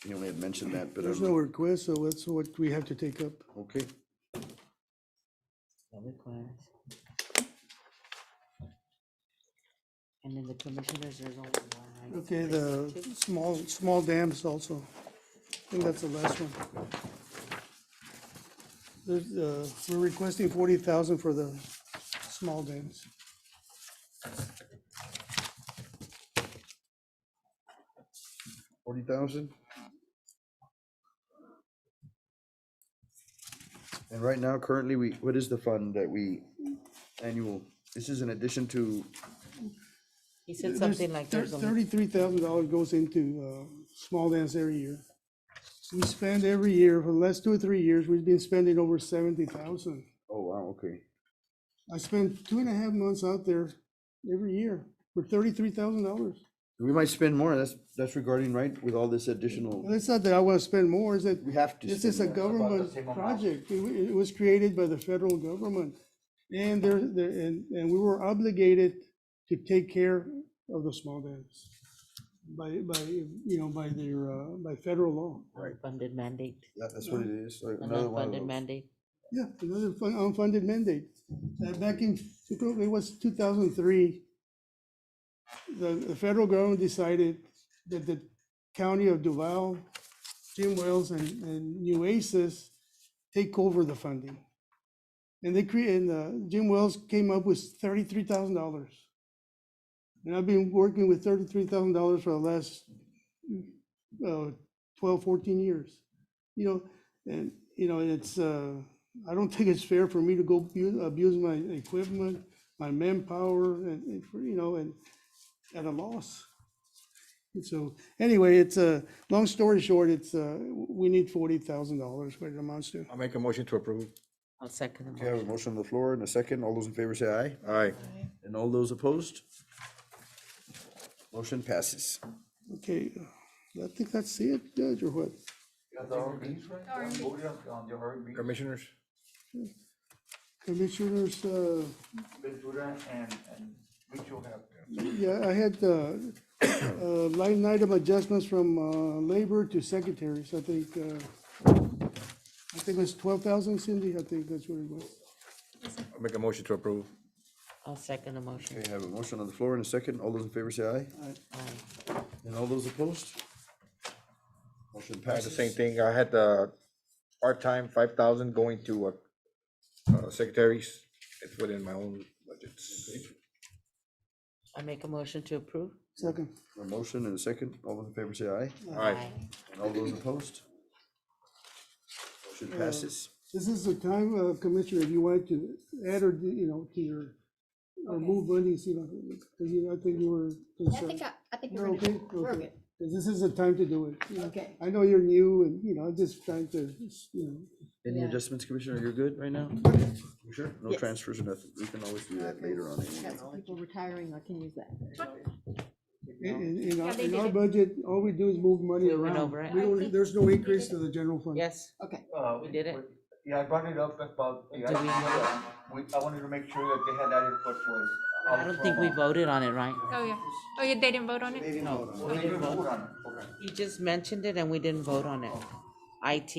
he only had mentioned that, but There's no request, so that's what we have to take up. okay. No request. And then the commissioners, there's only one, right? Okay, the small dams also. I think that's the last one. We're requesting 40,000 for the small dams. $40,000. And right now, currently, what is the fund that this is in addition to, He said something like there's only, $33,000 goes into small dams every year. We spend every year, for the last 2 or 3 years, we've been spending over 70,000. oh, wow, okay. I spend 2.5 months out there every year for $33,000. We might spend more, that's regarding, right, with all this additional, Well, it's not that I want to spend more, it's that we have to. this is a spend more. government same amount. project. It was created by the federal government. And and we were obligated to take care of the small dams by federal law. unfunded mandate, That's what it is, like an another one of unfunded those. mandate. Yeah, another unfunded mandate. Back in, it was 2003, the federal government decided that the county of Duval, Jim Wells, and Nueces take over the funding. And Jim Wells came up with $33,000. And I've been working with $33,000 for the last 12, 14 years. And it's, I don't think it's fair for me to go abuse my equipment, my manpower, and at a loss. And so, anyway, it's long story short, we need $40,000, what it amounts to. I'll make a motion to approve. I'll second the Okay, I have a motion. motion on the floor and a second. All those in favor say aye. All right. And all those opposed? Motion passes. Okay, I think that's it, Judge, or what? The RBs, right? Voted on the RB, Commissioners? Commissioners, Ventura and Mitchell have. yeah, I had line item adjustments from labor to secretaries. I think it was 12,000, Cindy. I think that's what it was. I'll make a motion to approve. I'll second the motion. Okay, I have a motion on the floor and a second. All those in favor say aye. Aye. And all those opposed? Motion I had the passes. same thing. I had the part-time 5,000 going to secretaries. It's within my own budgets. I make a motion to approve. Second. A motion and a second. All those in favor say aye. All right. And all those opposed? Motion passes. This is the time, Commissioner, if you wanted to add or, to your, or move monies, I think you were concerned. I think You're we're okay? good. We're Okay. good. 'Cause this is the time to do it. Okay. I know you're new and, I'm just trying to, Any Yeah. adjustments, Commissioner? You're good right now? You sure? No Yes. transfers or nothing? We can always do that later on. I got some people retiring, I can use that. in our budget, all we do is move money We went around. over it. We don't, there's no increase to the general fund. Yes, Okay. we did it. Yeah, I brought it up about the Do we- I wanted to make sure that they had that input was. I don't think we voted on it, right? Oh, yeah. Oh, yeah, they didn't vote on it? No, We we didn't didn't vote. vote on it, okay. He just mentioned it and we didn't vote on it. IT.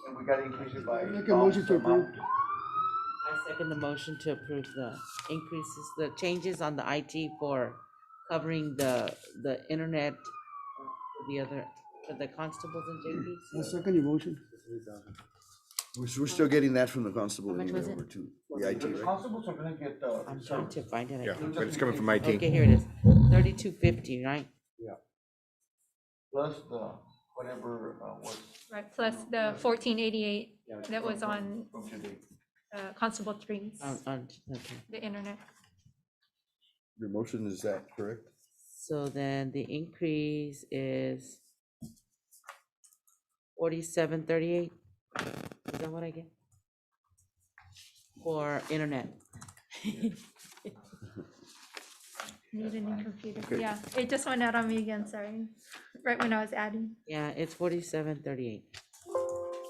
And we gotta increase it by. Make a motion to approve. I second the motion to approve the increases, the changes on the IT for covering the internet, for the other, for the constables and I JPs. second your motion. We're still getting that from the constable How much anyway was it? over to the IT, The right? constables are gonna get, I'm trying to find it. I Yeah, think. but it's coming from IT. Okay, here it is. 3250, right? plus the, whatever, was Right, plus the 1488 that was on from today. Constable Streets, Okay. the internet. Your motion, is that correct? So then the increase is 4738. Is that what I get? For internet. Need a new computer. Yeah, it just went out on me again, sorry. Right when I was adding. Yeah, it's 4738.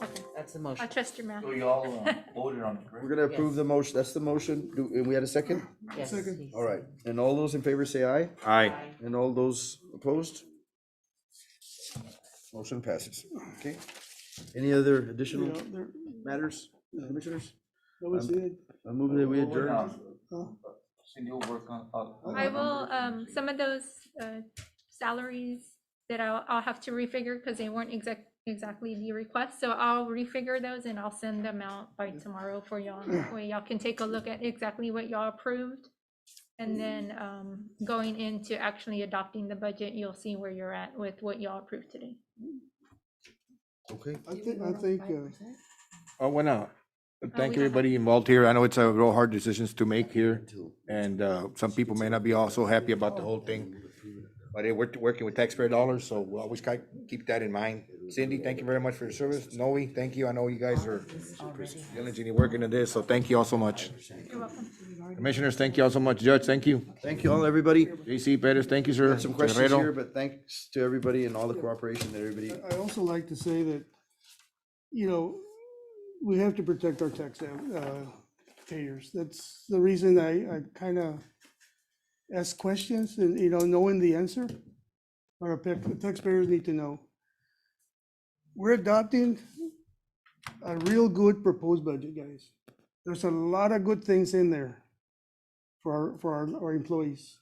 Okay, That's the I motion. trust your math. So y'all voted on it, correct? We're gonna approve the motion, that's the motion. And we had a second? Yes. Second. All right, and all those in favor say aye, Aye. and all those opposed? Motion passes. Okay. Any other additional There, matters, Commissioners? that was it. I move that we adjourn. Cindy will work on. I will, some of those salaries that I'll have to refigure because they weren't exactly the request. So I'll refigure those and I'll send them out by tomorrow for y'all. That way y'all can take a look at exactly what y'all approved. And then going into actually adopting the budget, you'll see where you're at with what y'all approved today. Okay. I think, Oh, why not? we Thank don't everybody involved here. I know it's a real hard decisions to make here. And some people may not be all so happy about the whole thing. But we're working with taxpayer dollars, so we'll always keep that in mind. Cindy, thank you very much for your service. Noe, thank you. I know you guys are diligently working on this, so thank you all so much. You're welcome. Commissioners, thank you all so much. Judge, thank you. Thank you all, everybody. JC Perez, thank you, sir. Some questions Guerrero. here, but thanks to everybody and all the cooperation that everybody. I also like to say that, we have to protect our taxpayers. That's the reason I kind of ask questions and, knowing the answer. Our taxpayers need to know. We're adopting a real good proposed budget, guys. There's a lot of good things in there for our employees.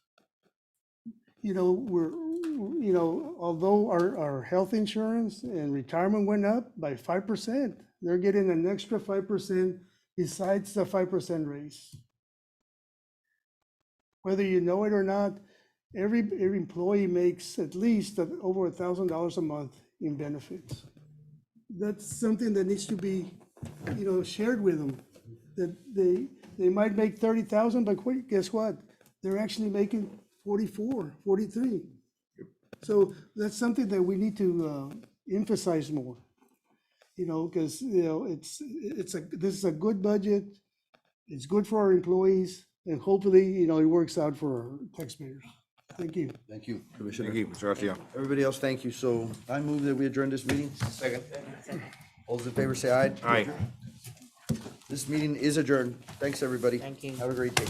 Although our health insurance and retirement went up by 5%, they're getting an extra 5% besides the 5% raise. Whether you know it or not, every employee makes at least over $1,000 a month in benefits. That's something that needs to be, shared with them. That they might make 30,000, but guess what? They're actually making 44, 43. So that's something that we need to emphasize more. Because this is a good budget. It's good for our employees, and hopefully, it works out for our taxpayers. Thank you. Thank you, Commissioner. Thank you, Mr. Garcia. Everybody else, thank you. So I move that we adjourn this meeting. Second. All those in favor say aye. Aye. This meeting is adjourned. Thanks, everybody. Thank you. Have a great day.